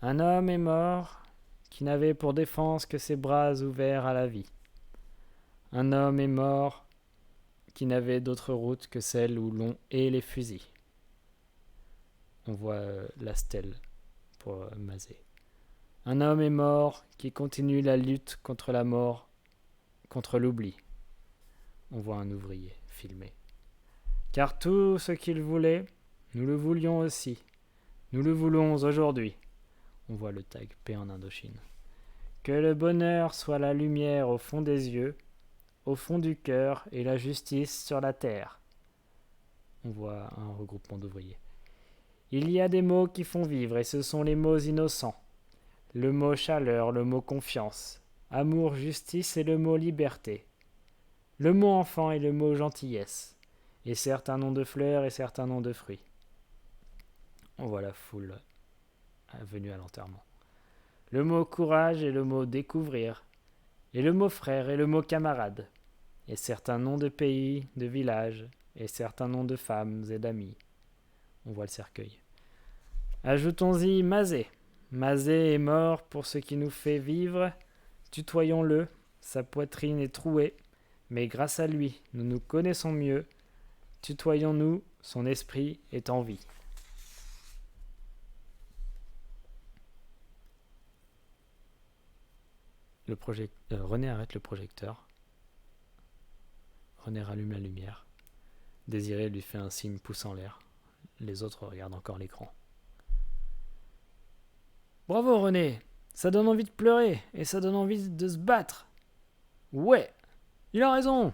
[SPEAKER 1] Un homme est mort qui n'avait pour défense que ses bras ouverts à la vie. Un homme est mort qui n'avait d'autre route que celle où l'on hait les fusils. On voit la stèle pour Mazet. Un homme est mort qui continue la lutte contre la mort, contre l'oubli. On voit un ouvrier filmé. Car tout ce qu'il voulait, nous le voulions aussi. Nous le voulons aujourd'hui. On voit le tag Paix en Indochine. Que le bonheur soit la lumière au fond des yeux, au fond du cœur et la justice sur la terre. On voit un regroupement d'ouvriers. Il y a des mots qui font vivre, et ce sont les mots innocents. Le mot chaleur, le mot confiance, amour, justice et le mot liberté. Le mot enfant et le mot gentillesse, et certains noms de fleurs et certains noms de fruits. On voit la foule venue à l'enterrement. Le mot courage et le mot découvrir, et le mot frère et le mot camarade, et certains noms de pays, de villages, et certains noms de femmes et d'amis. On voit le cercueil. Ajoutons-y Mazé. Mazé est mort pour ce qui nous fait vivre. Tutoyons-le. Sa poitrine est trouée, mais grâce à lui, nous nous connaissons mieux. Tutoyons-nous, son esprit est en vie. René arrête le projecteur. René rallume la lumière. Désiré lui fait un signe pouce en l'air. Les autres regardent encore l'écran. Bravo René, ça donne envie de pleurer et ça donne envie de se battre. Ouais, il a raison.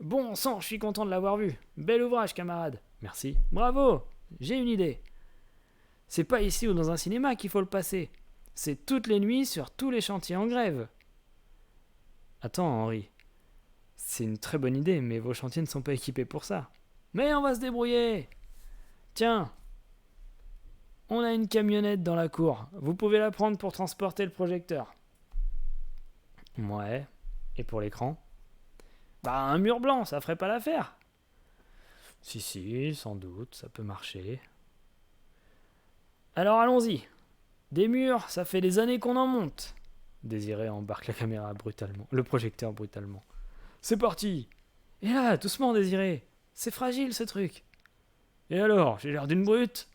[SPEAKER 1] Bon sang, je suis content de l'avoir vu. Bel ouvrage, camarade. Merci. Bravo, j'ai une idée. C'est pas ici ou dans un cinéma qu'il faut le passer. C'est toutes les nuits sur tous les chantiers en grève. Attends, Henri. C'est une très bonne idée, mais vos chantiers ne sont pas équipés pour ça. Mais on va se débrouiller. Tiens, on a une camionnette dans la cour. Vous pouvez la prendre pour transporter le projecteur. Ouais. Et pour l'écran ? Bah, un mur blanc, ça ferait pas l'affaire. Si, sans doute, ça peut marcher. Alors allons-y. Des murs, ça fait des années qu'on en monte. Désiré embarque la caméra brutalement, le projecteur brutalement. C'est parti. Et là, doucement, Désiré. C'est fragile, ce truc. Et alors, j'ai l'air d'une brute ?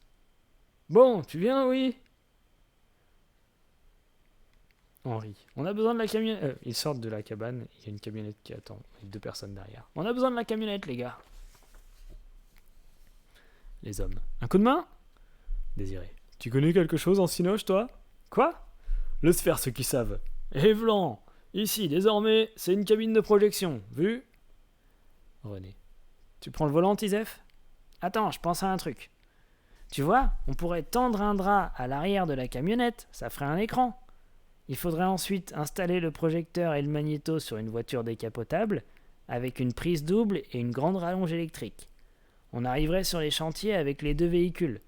[SPEAKER 1] Bon, tu viens, oui ? Henri, on a besoin de la camionnette. Ils sortent de la cabane, il y a une camionnette qui attend, avec 2 personnes derrière. On a besoin de la camionnette, les gars. Les hommes. Un coup de main ? Désiré. Tu connais quelque chose en cinoche, toi ? Quoi ? Laisse faire ceux qui savent. Et Vlan, ici, désormais, c'est une cabine de projection, vu ? René. Tu prends le volant, Tizef ? Attends, je pense à un truc. Tu vois, on pourrait tendre un drap à l'arrière de la camionnette, ça ferait un écran. Il faudrait ensuite installer le projecteur et le magnéto sur une voiture décapotable, avec une prise double et une grande rallonge électrique. On arriverait sur les chantiers avec les 2 véhicules.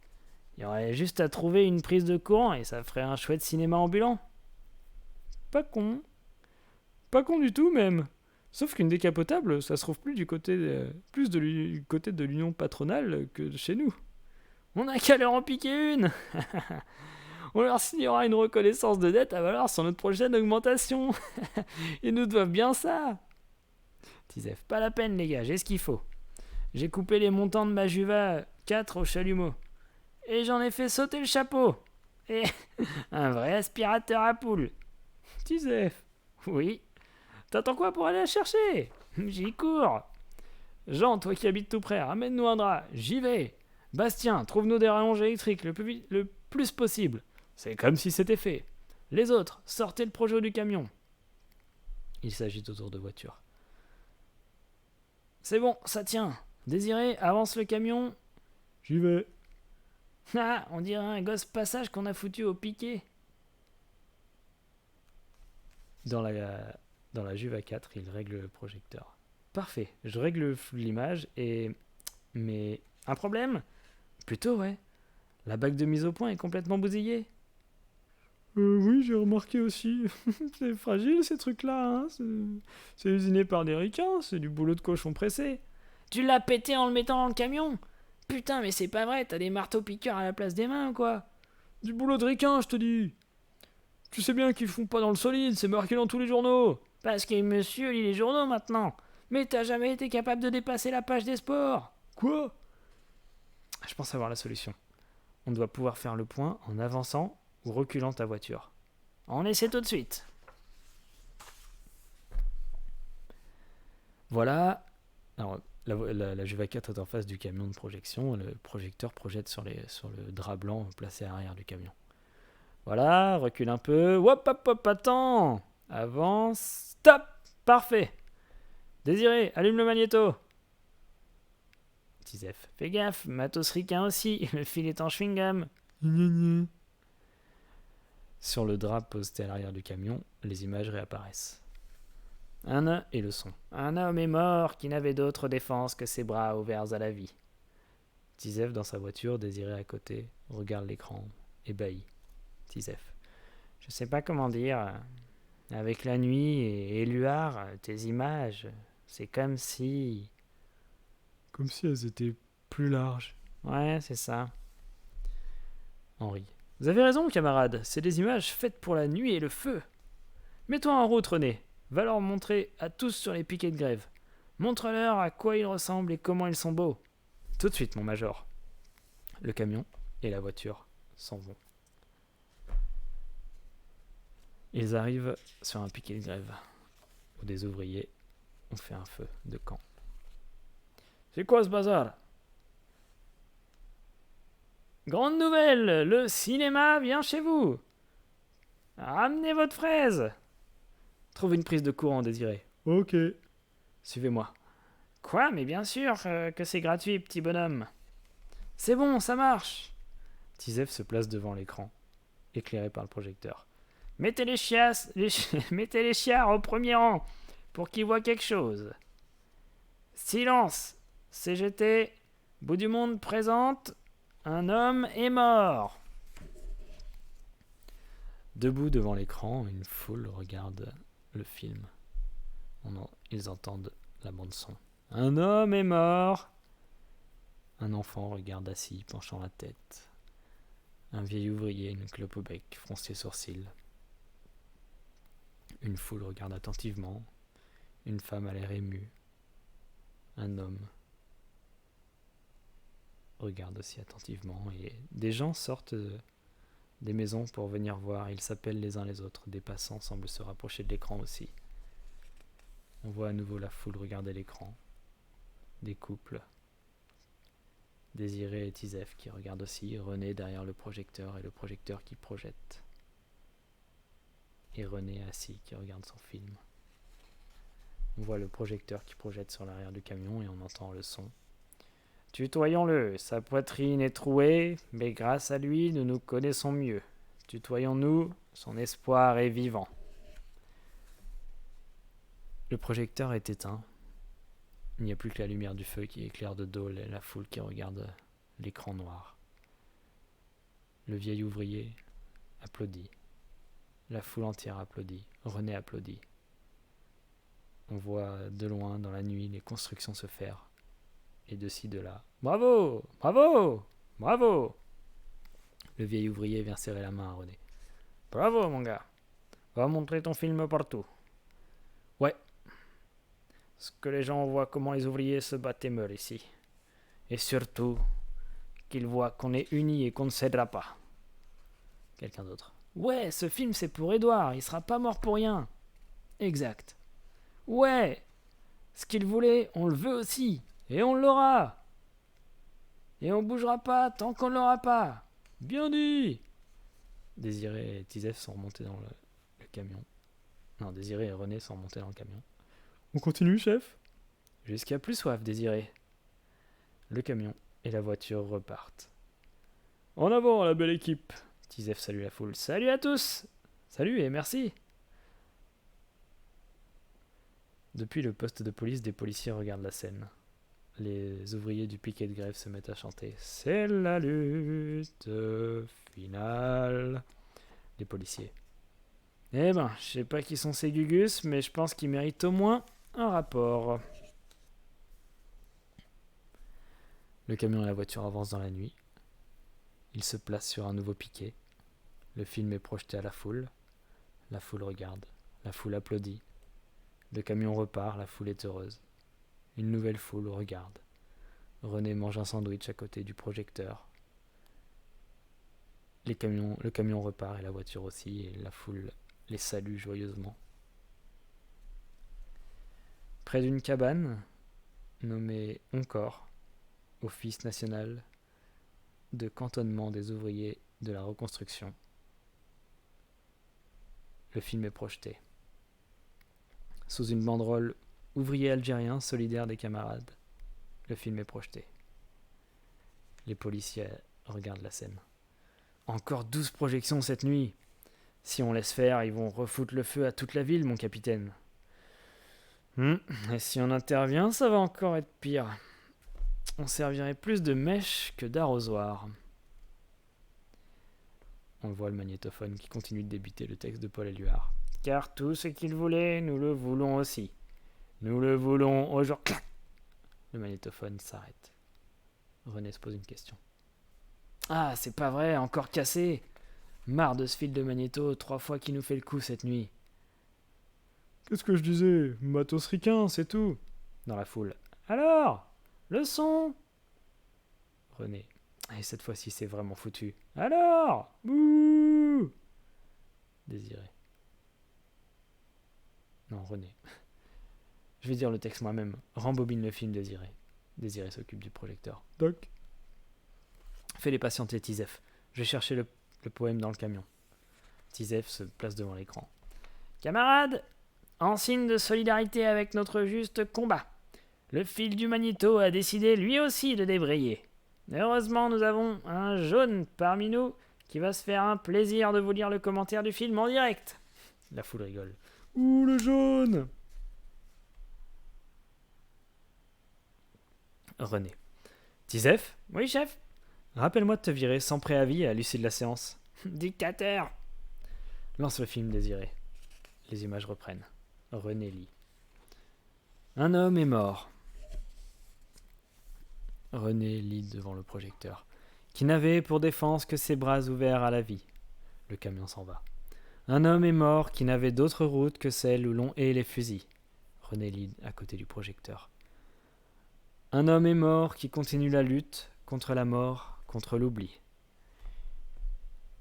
[SPEAKER 1] Il y aurait juste à trouver une prise de courant et ça ferait un chouette cinéma ambulant. Pas con. Pas con du tout même. Sauf qu'une décapotable, ça se trouve plus du côté de l'union patronale que de chez nous. On n'a qu'à leur en piquer une. On leur signera une reconnaissance de dette à valeur sur notre prochaine augmentation. Ils nous doivent bien ça. Tizef, pas la peine les gars, j'ai ce qu'il faut. J'ai coupé les montants de ma Juva 4 au chalumeau. Et j'en ai fait sauter le chapeau. Et un vrai aspirateur à poules. Tizef, oui. T'attends quoi pour aller la chercher ? J'y cours. Jean, toi qui habites tout près, ramène-nous un drap. J'y vais. Bastien, trouve-nous des rallonges électriques le plus possible. C'est comme si c'était fait. Les autres, sortez le projet du camion. Il s'agite autour de voitures. C'est bon, ça tient. Désiré, avance le camion. J'y vais. Ah, on dirait un gosse passage qu'on a foutu au piquet. Dans la Juva 4, il règle le projecteur. Parfait, je règle le flou de l'image et... Mais... Un problème ? Plutôt, ouais. La bague de mise au point est complètement bousillée. Oui, j'ai remarqué aussi. C'est fragile ces trucs-là, hein. C'est usiné par des ricains, c'est du boulot de cochon pressé. Tu l'as pété en le mettant dans le camion ? Putain, mais c'est pas vrai, t'as des marteaux piqueurs à la place des mains ou quoi ? Du boulot de ricain, je te dis. Tu sais bien qu'ils font pas dans le solide, c'est marqué dans tous les journaux. Parce que monsieur lit les journaux maintenant. Mais t'as jamais été capable de dépasser la page des sports. Quoi ? Je pense avoir la solution. On doit pouvoir faire le point en avançant ou reculant ta voiture. On essaie tout de suite. Voilà. Alors, la Juva 4 est en face du camion de projection. Le projecteur projette sur le drap blanc placé à l'arrière du camion. Voilà, recule un peu. Hop, hop, hop, attends. Avance. Stop. Parfait. Désiré, allume le magnéto. Tisef, fais gaffe, matos ricain aussi, le fil est en chewing-gum. Sur le drap posté à l'arrière du camion, les images réapparaissent. Et le son. Un homme est mort qui n'avait d'autre défense que ses bras ouverts à la vie. Tisef, dans sa voiture, Désiré à côté, regarde l'écran, ébahi. Tisef. Je sais pas comment dire. Avec la nuit et Éluard, tes images, c'est comme si...
[SPEAKER 2] Comme si elles étaient plus larges.
[SPEAKER 1] Ouais, c'est ça. Henri. Vous avez raison, camarade, c'est des images faites pour la nuit et le feu. Mets-toi en route, René. Va leur montrer à tous sur les piquets de grève. Montre-leur à quoi ils ressemblent et comment ils sont beaux. Tout de suite, mon major. Le camion et la voiture s'en vont. Ils arrivent sur un piquet de grève, où des ouvriers ont fait un feu de camp. C'est quoi ce bazar? Grande nouvelle, le cinéma vient chez vous. Ramenez votre fraise. Trouve une prise de courant, Désiré.
[SPEAKER 2] Ok.
[SPEAKER 1] Suivez-moi. Quoi? Mais bien sûr que c'est gratuit, petit bonhomme. C'est bon, ça marche. Tisef se place devant l'écran, éclairé par le projecteur. Mettez mettez les chiards au premier rang, pour qu'ils voient quelque chose. Silence. CGT, Bout du monde présente, un homme est mort. Debout devant l'écran, une foule regarde le film. Ils entendent la bande-son. Un homme est mort. Un enfant regarde assis, penchant la tête. Un vieil ouvrier, une clope au bec, fronce les sourcils. Une foule regarde attentivement. Une femme a l'air émue. Un homme regarde aussi attentivement. Et des gens sortent des maisons pour venir voir. Ils s'appellent les uns les autres. Des passants semblent se rapprocher de l'écran aussi. On voit à nouveau la foule regarder l'écran. Des couples. Désiré et Tisef qui regardent aussi. René derrière le projecteur et le projecteur qui projette. Et René assis qui regarde son film. On voit le projecteur qui projette sur l'arrière du camion et on entend le son. Tutoyons-le, sa poitrine est trouée, mais grâce à lui, nous nous connaissons mieux. Tutoyons-nous, son espoir est vivant. Le projecteur est éteint. Il n'y a plus que la lumière du feu qui éclaire de dos la foule qui regarde l'écran noir. Le vieil ouvrier applaudit. La foule entière applaudit. René applaudit. On voit de loin dans la nuit les constructions se faire. Et de ci, de là. Bravo! Bravo! Bravo! Le vieil ouvrier vient serrer la main à René. Bravo, mon gars. Va montrer ton film partout. Ouais. Ce que les gens voient comment les ouvriers se battent et meurent ici. Et surtout, qu'ils voient qu'on est unis et qu'on ne cédera pas. Quelqu'un d'autre. Ouais, ce film c'est pour Édouard, il sera pas mort pour rien. Exact. Ouais, ce qu'il voulait, on le veut aussi. Et on l'aura. Et on bougera pas tant qu'on l'aura pas. Bien dit. Désiré et Tisef sont remontés dans le camion. Non, Désiré et René sont remontés dans le camion.
[SPEAKER 2] On continue, chef?
[SPEAKER 1] Jusqu'à plus soif, Désiré. Le camion et la voiture repartent. En avant, la belle équipe. Tisef salue la foule. Salut à tous. Salut et merci. Depuis le poste de police, des policiers regardent la scène. Les ouvriers du piquet de grève se mettent à chanter. C'est la lutte finale. Les policiers. Eh ben, je sais pas qui sont ces gugus, mais je pense qu'ils méritent au moins un rapport. Le camion et la voiture avancent dans la nuit. Ils se placent sur un nouveau piquet. Le film est projeté à la foule. La foule regarde. La foule applaudit. Le camion repart, la foule est heureuse. Une nouvelle foule regarde. René mange un sandwich à côté du projecteur. Le camion repart et la voiture aussi, et la foule les salue joyeusement. Près d'une cabane, nommée Oncor, Office national de cantonnement des ouvriers de la reconstruction, le film est projeté. Sous une banderole ouvrier algérien, solidaire des camarades. Le film est projeté. Les policiers regardent la scène. Encore 12 projections cette nuit. Si on laisse faire, ils vont refoutre le feu à toute la ville, mon capitaine. Et si on intervient, ça va encore être pire. On servirait plus de mèches que d'arrosoirs. On voit le magnétophone qui continue de débiter le texte de Paul Éluard. Car tout ce qu'il voulait, nous le voulons aussi. Nous le voulons aujourd'hui. Le magnétophone s'arrête. René se pose une question. Ah, c'est pas vrai, encore cassé. Marre de ce fil de magnéto, 3 fois qui nous fait le coup cette nuit.
[SPEAKER 2] Qu'est-ce que je disais? Matos ricain, c'est tout.
[SPEAKER 1] Dans la foule. Alors, le son. René. Et cette fois-ci, c'est vraiment foutu. Alors, bouh. Désiré. Non, René. Je vais dire le texte moi-même. Rembobine le film, Désiré. Désiré s'occupe du projecteur.
[SPEAKER 2] Doc.
[SPEAKER 1] Fais-les patienter, Tizef. Je vais chercher le poème dans le camion. Tizef se place devant l'écran. Camarades, en signe de solidarité avec notre juste combat, le fil du magnéto a décidé lui aussi de débrayer. Heureusement, nous avons un jaune parmi nous qui va se faire un plaisir de vous lire le commentaire du film en direct. La foule rigole.
[SPEAKER 2] Ouh, le jaune!
[SPEAKER 1] René. Tizef? Oui, chef? Rappelle-moi de te virer sans préavis à l'issue de la séance. Dictateur! Lance le film, Désiré. Les images reprennent. René lit. Un homme est mort. René lit devant le projecteur. Qui n'avait pour défense que ses bras ouverts à la vie. Le camion s'en va. Un homme est mort qui n'avait d'autre route que celle où l'on hait les fusils. René lit à côté du projecteur. Un homme est mort qui continue la lutte contre la mort, contre l'oubli.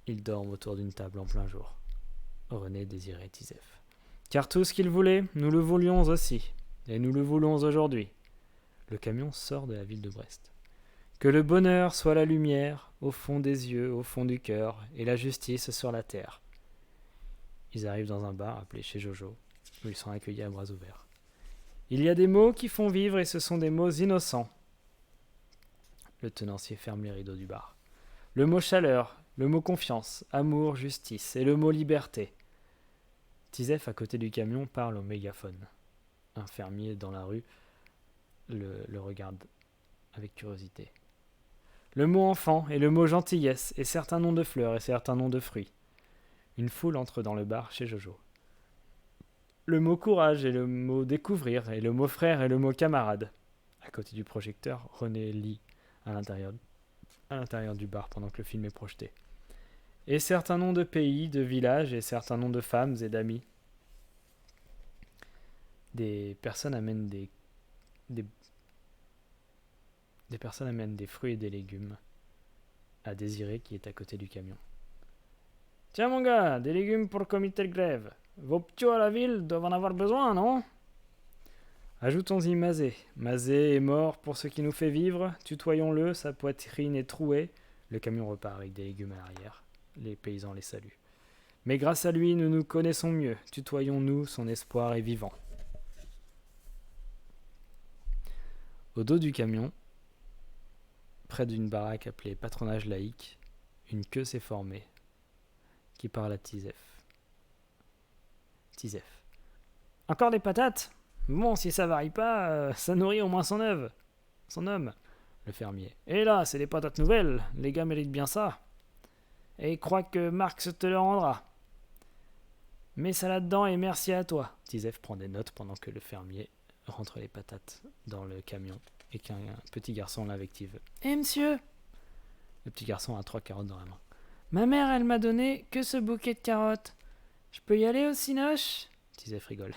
[SPEAKER 1] Ils dorment autour d'une table en plein jour. René, Désiré, Tizef. Car tout ce qu'ils voulaient, nous le voulions aussi, et nous le voulons aujourd'hui. Le camion sort de la ville de Brest. Que le bonheur soit la lumière, au fond des yeux, au fond du cœur, et la justice sur la terre. Ils arrivent dans un bar appelé Chez Jojo, où ils sont accueillis à bras ouverts. Il y a des mots qui font vivre, et ce sont des mots innocents. Le tenancier ferme les rideaux du bar. Le mot chaleur, le mot confiance, amour, justice, et le mot liberté. Tizef, à côté du camion, parle au mégaphone. Un fermier dans la rue le regarde avec curiosité. Le mot enfant et le mot gentillesse, et certains noms de fleurs et certains noms de fruits. Une foule entre dans le bar Chez Jojo. Le mot courage et le mot découvrir, et le mot frère et le mot camarade. À côté du projecteur, René lit à l'intérieur du bar pendant que le film est projeté. Et certains noms de pays, de villages, et certains noms de femmes et d'amis. Des personnes amènent des personnes amènent des fruits et des légumes à Désiré qui est à côté du camion. Tiens mon gars, des légumes pour le comité de grève. Vos petits à la ville doivent en avoir besoin, non? Ajoutons-y Mazé. Mazé est mort pour ce qui nous fait vivre. Tutoyons-le, sa poitrine est trouée. Le camion repart avec des légumes à l'arrière. Les paysans les saluent. Mais grâce à lui, nous nous connaissons mieux. Tutoyons-nous, son espoir est vivant. Au dos du camion, près d'une baraque appelée patronage laïque, une queue s'est formée, qui parle à Tizef. Tizef. Encore des patates? Bon, si ça varie pas, ça nourrit au moins son homme. Le fermier. Et là, c'est des patates nouvelles, les gars méritent bien ça. Et crois que Marx te le rendra. Mets ça là-dedans et merci à toi. Tizef prend des notes pendant que le fermier rentre les patates dans le camion et qu'un petit garçon l'invective. Eh monsieur! Le petit garçon a 3 carottes dans la main. Ma mère, elle m'a donné que ce bouquet de carottes. Je peux y aller au cinoche? Tizef rigole.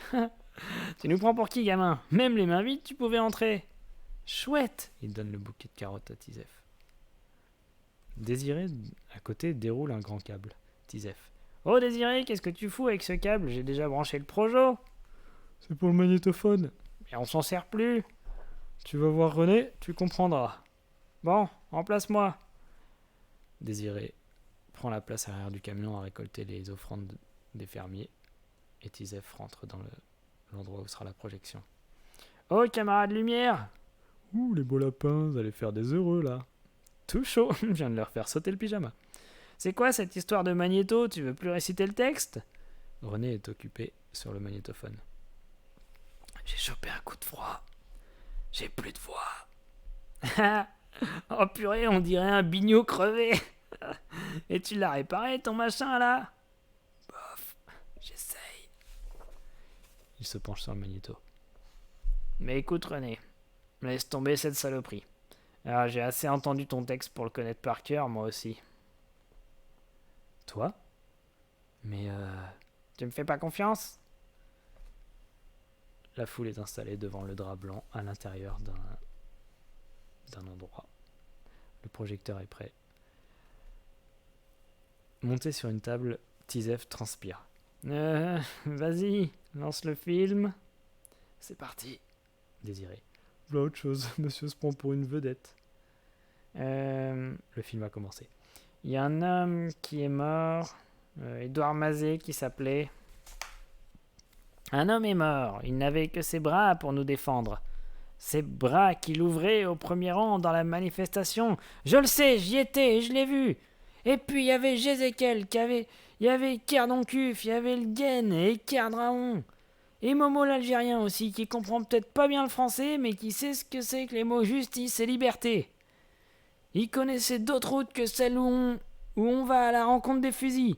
[SPEAKER 1] Tu nous prends pour qui, gamin? Même les mains vides, tu pouvais entrer. Chouette! Il donne le bouquet de carottes à Tizef. Désiré, à côté, déroule un grand câble. Tizef. Oh Désiré, qu'est-ce que tu fous avec ce câble? J'ai déjà branché le projo.
[SPEAKER 2] C'est pour le magnétophone.
[SPEAKER 1] Mais on s'en sert plus.
[SPEAKER 2] Tu vas voir René, tu comprendras.
[SPEAKER 1] Bon, remplace-moi. Désiré prend la place arrière du camion à récolter les offrandes des fermiers. Et Tizef rentre dans l'endroit où sera la projection. Oh, camarade Lumière!
[SPEAKER 2] Ouh, les beaux lapins, vous allez faire des heureux là.
[SPEAKER 1] Tout chaud, je viens de leur faire sauter le pyjama. C'est quoi cette histoire de magnéto? Tu veux plus réciter le texte?
[SPEAKER 2] René est occupé sur le magnétophone.
[SPEAKER 1] J'ai chopé un coup de froid. J'ai plus de voix. Oh purée, on dirait un bignot crevé. Et tu l'as réparé ton machin là? Bof, j'essaye.
[SPEAKER 2] Il se penche sur le magnéto.
[SPEAKER 1] Mais écoute René, laisse tomber cette saloperie. Alors j'ai assez entendu ton texte pour le connaître par cœur, moi aussi.
[SPEAKER 2] Toi? Mais
[SPEAKER 1] Tu me fais pas confiance?
[SPEAKER 2] La foule est installée devant le drap blanc à l'intérieur d'un endroit. Le projecteur est prêt. Monté sur une table, Tizef transpire.
[SPEAKER 1] Vas-y, lance le film. C'est parti.
[SPEAKER 2] Désiré. Voilà autre chose, monsieur se prend pour une vedette.
[SPEAKER 1] Le
[SPEAKER 2] film a commencé.
[SPEAKER 1] Il y a un homme qui est mort, Édouard Mazet qui s'appelait. Un homme est mort, il n'avait que ses bras pour nous défendre. Ses bras qu'il ouvrait au premier rang dans la manifestation. Je le sais, j'y étais, je l'ai vu. Et puis il y avait Jézékel, il y avait Kerdoncuf, il y avait le Guen et Kerdraon. Et Momo l'Algérien aussi, qui comprend peut-être pas bien le français, mais qui sait ce que c'est que les mots justice et liberté. Il connaissait d'autres routes que celles où on va à la rencontre des fusils.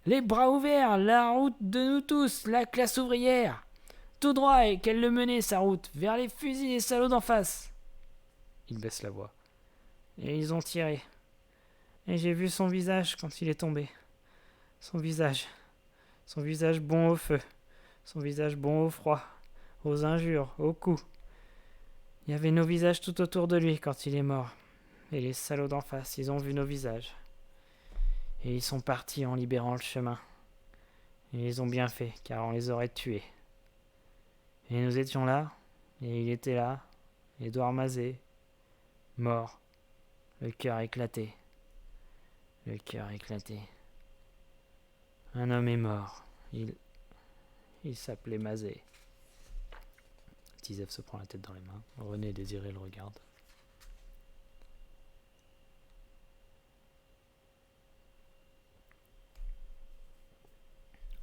[SPEAKER 1] Les bras ouverts, la route de nous tous, la classe ouvrière. Tout droit et qu'elle le menait sa route, vers les fusils des salauds d'en face.
[SPEAKER 2] Il baisse la voix.
[SPEAKER 1] Et ils ont tiré. Et j'ai vu son visage quand il est tombé. Son visage bon au feu. Son visage bon au froid. Aux injures, aux coups. Il y avait nos visages tout autour de lui quand il est mort. Et les salauds d'en face, ils ont vu nos visages. Et ils sont partis en libérant le chemin. Et ils ont bien fait, car on les aurait tués. Et nous étions là, et il était là, Édouard Mazet, mort, le cœur éclaté. Le cœur éclaté. Un homme est mort. Il s'appelait Mazet.
[SPEAKER 2] Tizef se prend la tête dans les mains. René et Désiré le regardent.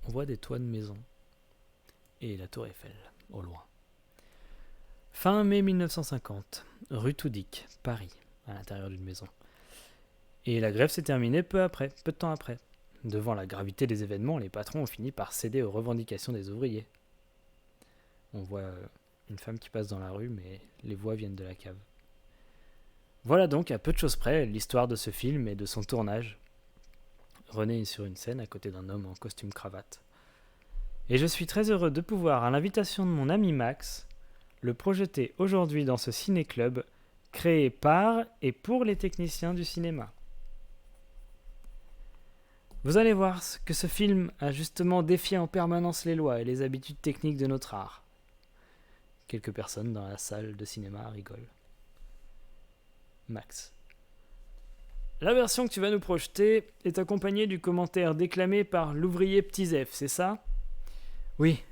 [SPEAKER 2] On voit des toits de maison et la tour Eiffel, au loin. Fin mai 1950, rue Toudic, Paris, à l'intérieur d'une maison. Et la grève s'est terminée peu de temps après. Devant la gravité des événements, les patrons ont fini par céder aux revendications des ouvriers. On voit une femme qui passe dans la rue, mais les voix viennent de la cave. Voilà donc, à peu de choses près, l'histoire de ce film et de son tournage. René est sur une scène à côté d'un homme en costume cravate. Et je suis très heureux de pouvoir, à l'invitation de mon ami Max, le projeter aujourd'hui dans ce ciné-club créé par et pour les techniciens du cinéma. Vous allez voir que ce film a justement défié en permanence les lois et les habitudes techniques de notre art. Quelques personnes dans la salle de cinéma rigolent. Max. La version que tu vas nous projeter est accompagnée du commentaire déclamé par l'ouvrier Ptizef, c'est ça? Oui.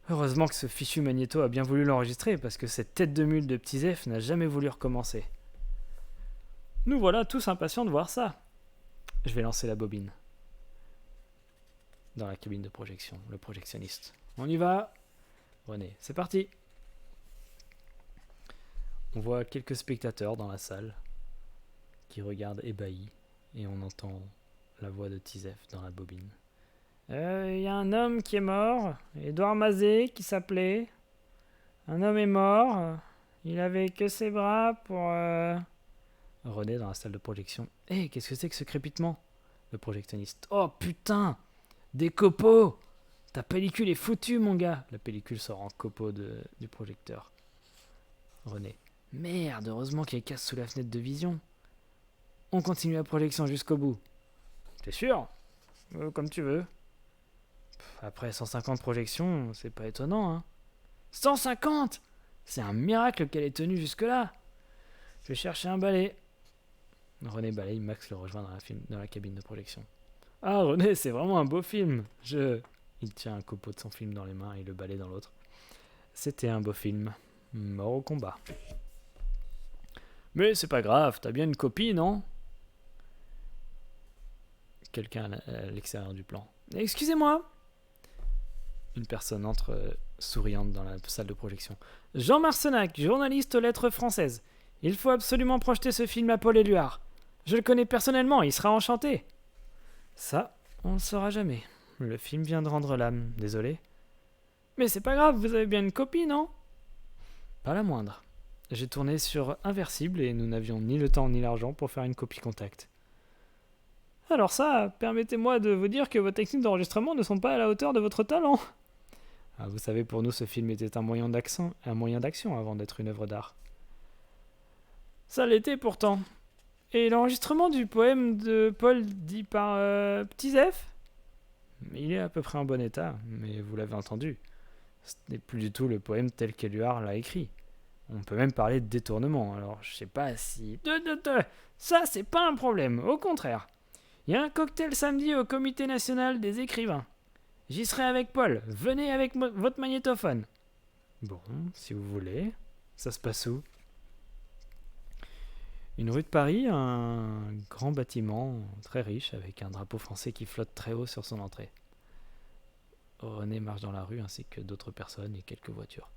[SPEAKER 2] Heureusement que ce fichu magnéto a bien voulu l'enregistrer, parce que cette tête de mule de Ptizef n'a jamais voulu recommencer. Nous voilà tous impatients de voir ça. Je vais lancer la bobine. Dans la cabine de projection, le projectionniste. On y va. René, c'est parti. On voit quelques spectateurs dans la salle qui regardent ébahis et on entend la voix de Tizef dans la bobine. Y a un homme qui est mort, Édouard Mazet qui s'appelait. Un homme est mort, il avait que ses bras pour... René dans la salle de projection. Hé, qu'est-ce que c'est que ce crépitement? Le projectionniste. Oh putain! Des copeaux! Ta pellicule est foutue, mon gars! La pellicule sort en copeaux du projecteur. René. Merde, heureusement qu'il y a casse sous la fenêtre de vision. On continue la projection jusqu'au bout. T'es sûr? Comme tu veux. Après 150 projections, c'est pas étonnant, hein. 150! C'est un miracle qu'elle ait tenu jusque-là. Je vais chercher un balai. René balaye, Max le rejoint dans la cabine de projection. Ah René, c'est vraiment un beau film. Il tient un copeau de son film dans les mains et le balai dans l'autre. C'était un beau film. Mort au combat. Mais c'est pas grave, t'as bien une copie, non? Quelqu'un à l'extérieur du plan. Excusez-moi. Une personne entre souriante dans la salle de projection. Jean Marcenac, journaliste aux lettres françaises. Il faut absolument projeter ce film à Paul Éluard. Je le connais personnellement, il sera enchanté. Ça, on le saura jamais. Le film vient de rendre l'âme, désolé. Mais c'est pas grave, vous avez bien une copie, non? Pas la moindre. J'ai tourné sur Inversible et nous n'avions ni le temps ni l'argent pour faire une copie contact. Alors ça, permettez-moi de vous dire que vos techniques d'enregistrement ne sont pas à la hauteur de votre talent. Ah, vous savez, pour nous, ce film était un moyen d'action avant d'être une œuvre d'art. Ça l'était pourtant. Et l'enregistrement du poème de Paul dit par Petit Zef? Il est à peu près en bon état, mais vous l'avez entendu. Ce n'est plus du tout le poème tel qu'Éluard l'a écrit. On peut même parler de détournement, alors je sais pas si... Ça, c'est pas un problème, au contraire. Il y a un cocktail samedi au Comité national des écrivains. J'y serai avec Paul, venez avec votre magnétophone. Bon, si vous voulez. Ça se passe où? Une rue de Paris, un grand bâtiment très riche avec un drapeau français qui flotte très haut sur son entrée. René marche dans la rue ainsi que d'autres personnes et quelques voitures.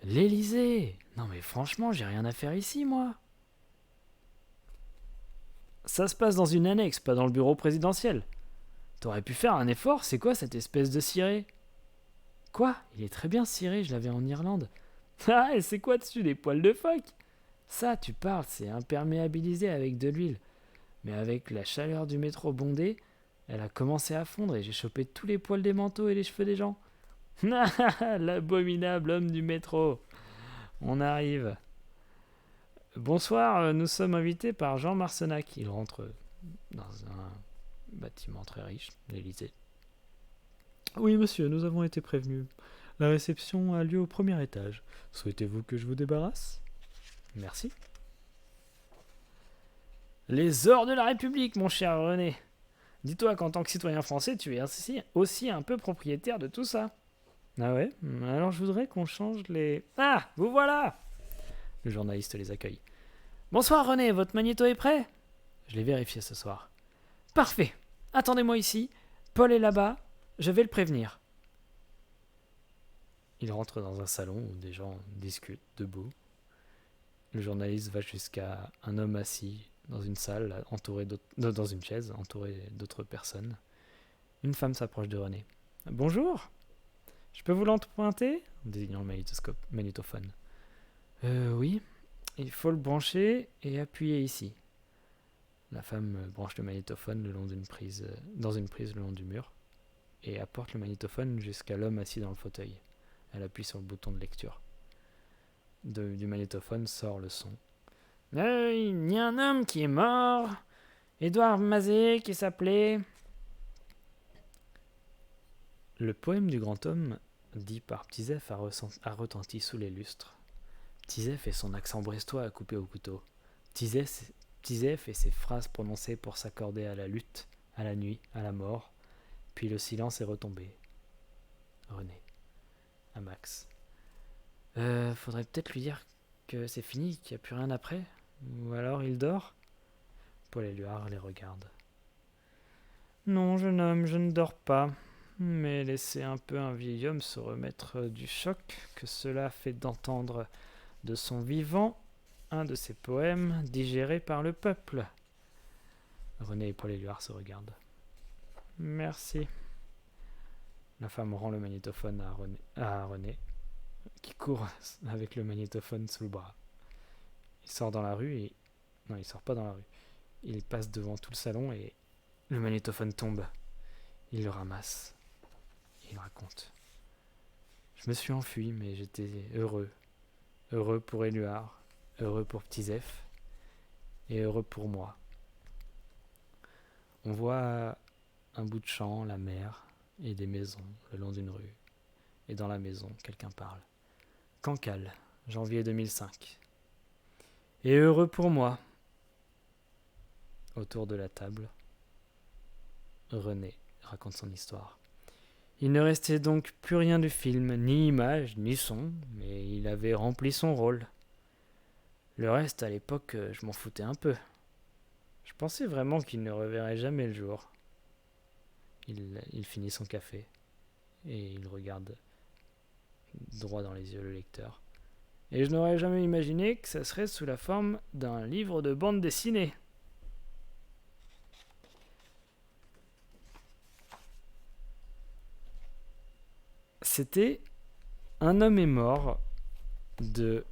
[SPEAKER 2] L'Élysée! Non mais franchement, j'ai rien à faire ici, moi. Ça se passe dans une annexe, pas dans le bureau présidentiel. T'aurais pu faire un effort, c'est quoi cette espèce de ciré? Quoi? Il est très bien ciré, je l'avais en Irlande. Ah, et c'est quoi dessus, des poils de phoque? Ça, tu parles, c'est imperméabilisé avec de l'huile. Mais avec la chaleur du métro bondé, elle a commencé à fondre et j'ai chopé tous les poils des manteaux et les cheveux des gens. L'abominable homme du métro. On arrive. Bonsoir, nous sommes invités par Jean Marcenac. Il rentre dans un bâtiment très riche, l'Élysée. Oui, monsieur, nous avons été prévenus. La réception a lieu au premier étage. Souhaitez-vous que je vous débarrasse? Merci. Les ors de la République, mon cher René. Dis-toi qu'en tant que citoyen français, tu es aussi un peu propriétaire de tout ça. Ah ouais? Alors je voudrais qu'on change les... Ah, vous voilà! Le journaliste les accueille. Bonsoir René, votre magnéto est prêt? Je l'ai vérifié ce soir. Parfait. Attendez-moi ici. Paul est là-bas. Je vais le prévenir. Il rentre dans un salon où des gens discutent debout. Le journaliste va jusqu'à un homme assis dans une salle, dans une chaise, entouré d'autres personnes. Une femme s'approche de René. Bonjour. Je peux vous l'emprunter? En désignant le magnétophone. Oui. Il faut le brancher et appuyer ici. La femme branche le magnétophone dans une prise le long du mur et apporte le magnétophone jusqu'à l'homme assis dans le fauteuil. Elle appuie sur le bouton de lecture. Du magnétophone sort le son. Il y a un homme qui est mort, Édouard Mazet, qui s'appelait... Le poème du grand homme, dit par Petit Zef, a retenti sous les lustres. Petit Zef et son accent brestois a coupé au couteau. Petit Zef et ses phrases prononcées pour s'accorder à la lutte, à la nuit, à la mort. Puis le silence est retombé. René. À Max. Faudrait peut-être lui dire que c'est fini, qu'il n'y a plus rien après. Ou alors il dort? Paul Éluard les regarde. Non, jeune homme, je ne dors pas. Mais laissez un peu un vieil homme se remettre du choc que cela fait d'entendre de son vivant un de ses poèmes digéré par le peuple. René et Paul Éluard se regardent. Merci. La femme rend le magnétophone à René, qui court avec le magnétophone sous le bras. Il sort dans la rue et... Non, il sort pas dans la rue. Il passe devant tout le salon et le magnétophone tombe. Il le ramasse. Il raconte. Je me suis enfui, mais j'étais heureux. Heureux pour Éluard, heureux pour Petit Zef, et heureux pour moi. On voit un bout de champ, la mer, et des maisons le long d'une rue. Et dans la maison, quelqu'un parle. Cancale, janvier 2005. Et heureux pour moi. Autour de la table, René raconte son histoire.
[SPEAKER 1] Il ne restait donc plus rien du film, ni image, ni son, mais il avait rempli son rôle. Le reste, à l'époque, je m'en foutais un peu. Je pensais vraiment qu'il ne reverrait jamais le jour. Il finit son café et il regarde droit dans les yeux le lecteur. Et je n'aurais jamais imaginé que ça serait sous la forme d'un livre de bande dessinée. C'était Un homme est mort de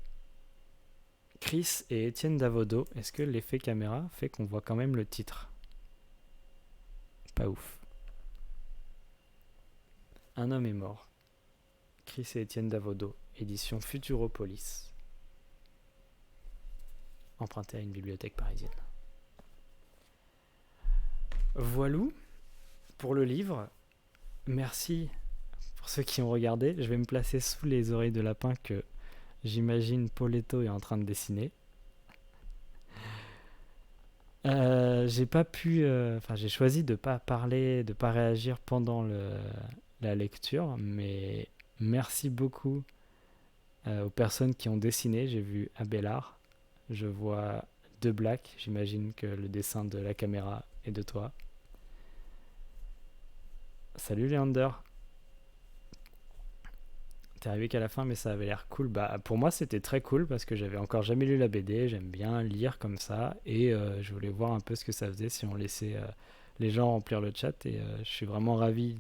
[SPEAKER 1] Chris et Étienne Davodo. Est-ce que l'effet caméra fait qu'on voit quand même le titre? Pas ouf. Un homme est mort. Chris et Étienne Davodo. Édition Futuropolis. Emprunté à une bibliothèque parisienne. Voilou pour le livre. Merci pour ceux qui ont regardé. Je vais me placer sous les oreilles de lapin que j'imagine Pauletto est en train de dessiner. J'ai pas pu, j'ai choisi de pas parler, de pas réagir pendant la lecture, mais merci beaucoup aux personnes qui ont dessiné. J'ai vu Abélard, je vois De Black, j'imagine que le dessin de la caméra est de toi. Salut Leander. T'es arrivé qu'à la fin, mais ça avait l'air cool. Bah, pour moi, c'était très cool parce que j'avais encore jamais lu la BD. J'aime bien lire comme ça. Et je voulais voir un peu ce que ça faisait si on laissait les gens remplir le chat. Et je suis vraiment ravi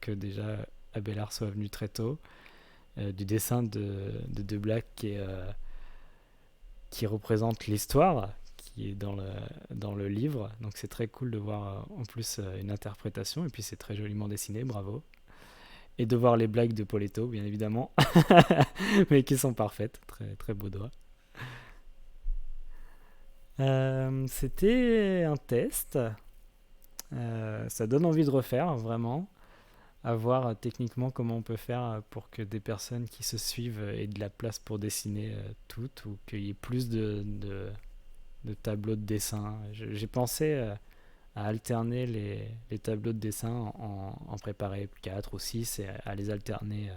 [SPEAKER 1] que déjà Abélard soit venu très tôt. Du dessin de Black qui représente l'histoire, qui est dans le livre. Donc c'est très cool de voir en plus une interprétation. Et puis c'est très joliment dessiné, bravo. Et de voir les blagues de Pauletto, bien évidemment, mais qui sont parfaites, très, très beau doigt. C'était un test, ça donne envie de refaire, vraiment, à voir techniquement comment on peut faire pour que des personnes qui se suivent aient de la place pour dessiner toutes, ou qu'il y ait plus de tableaux de dessin. J'ai pensé à alterner les tableaux de dessin, en préparer 4 ou 6 et à les alterner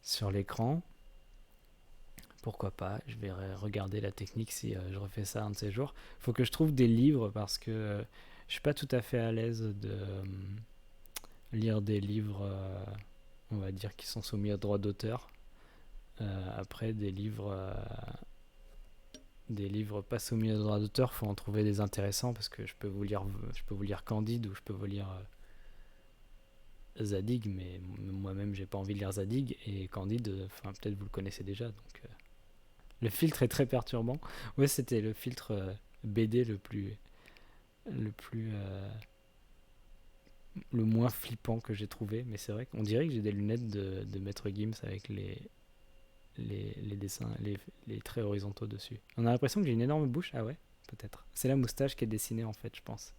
[SPEAKER 1] sur l'écran. Pourquoi pas, je vais regarder la technique si je refais ça un de ces jours. Il faut que je trouve des livres parce que je suis pas tout à fait à l'aise de lire des livres, on va dire, qui sont soumis au droit d'auteur. Après, des livres pas soumis au droit d'auteur, faut en trouver des intéressants parce que je peux vous lire Candide ou je peux vous lire Zadig, mais moi-même j'ai pas envie de lire Zadig, et Candide, peut-être vous le connaissez déjà, donc le filtre est très perturbant. Ouais, c'était le filtre BD le moins flippant que j'ai trouvé, mais c'est vrai qu'on dirait que j'ai des lunettes de Maître Gims avec les dessins, les traits horizontaux dessus. On a l'impression que j'ai une énorme bouche. Ah ouais, peut-être. C'est la moustache qui est dessinée en fait, je pense.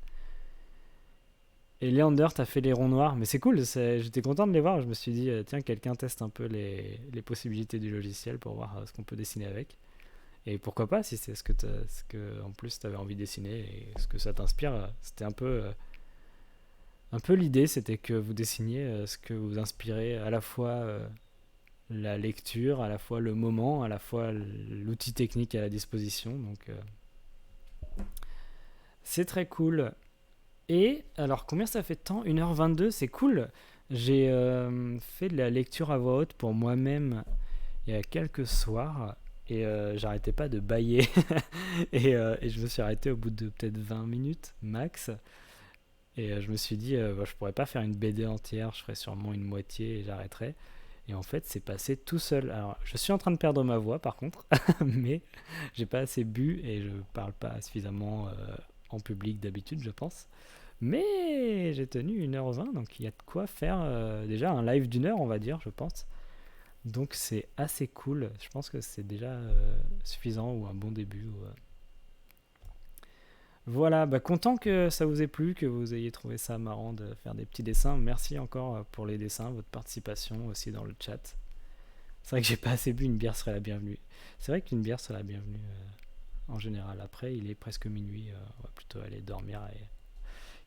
[SPEAKER 1] Et Leander, t'as fait les ronds noirs, mais c'est cool, j'étais content de les voir. Je me suis dit, tiens, quelqu'un teste un peu les possibilités du logiciel pour voir ce qu'on peut dessiner avec. Et pourquoi pas, si c'est ce que en plus t'avais envie de dessiner et ce que ça t'inspire. C'était un peu l'idée, c'était que vous dessiniez ce que vous inspirez, à la fois la lecture, à la fois le moment, à la fois l'outil technique à la disposition. Donc c'est très cool. Et alors, combien ça fait de temps? 1h22, c'est cool. J'ai fait de la lecture à voix haute pour moi-même il y a quelques soirs. Et j'arrêtais pas de bâiller. et je me suis arrêté au bout de peut-être 20 minutes max. Et je me suis dit, je pourrais pas faire une BD entière, je ferais sûrement une moitié et j'arrêterais. Et en fait, c'est passé tout seul. Alors, je suis en train de perdre ma voix par contre, mais j'ai pas assez bu et je parle pas suffisamment en public d'habitude, je pense. Mais j'ai tenu 1h20, donc il y a de quoi faire déjà un live d'1 heure, on va dire, je pense. Donc c'est assez cool. Je pense que c'est déjà suffisant ou un bon début. Voilà, content que ça vous ait plu, que vous ayez trouvé ça marrant de faire des petits dessins. Merci encore pour les dessins, votre participation aussi dans le chat. C'est vrai que j'ai pas assez bu, une bière serait la bienvenue. C'est vrai qu'une bière serait la bienvenue en général. Après, il est presque minuit, on va plutôt aller dormir et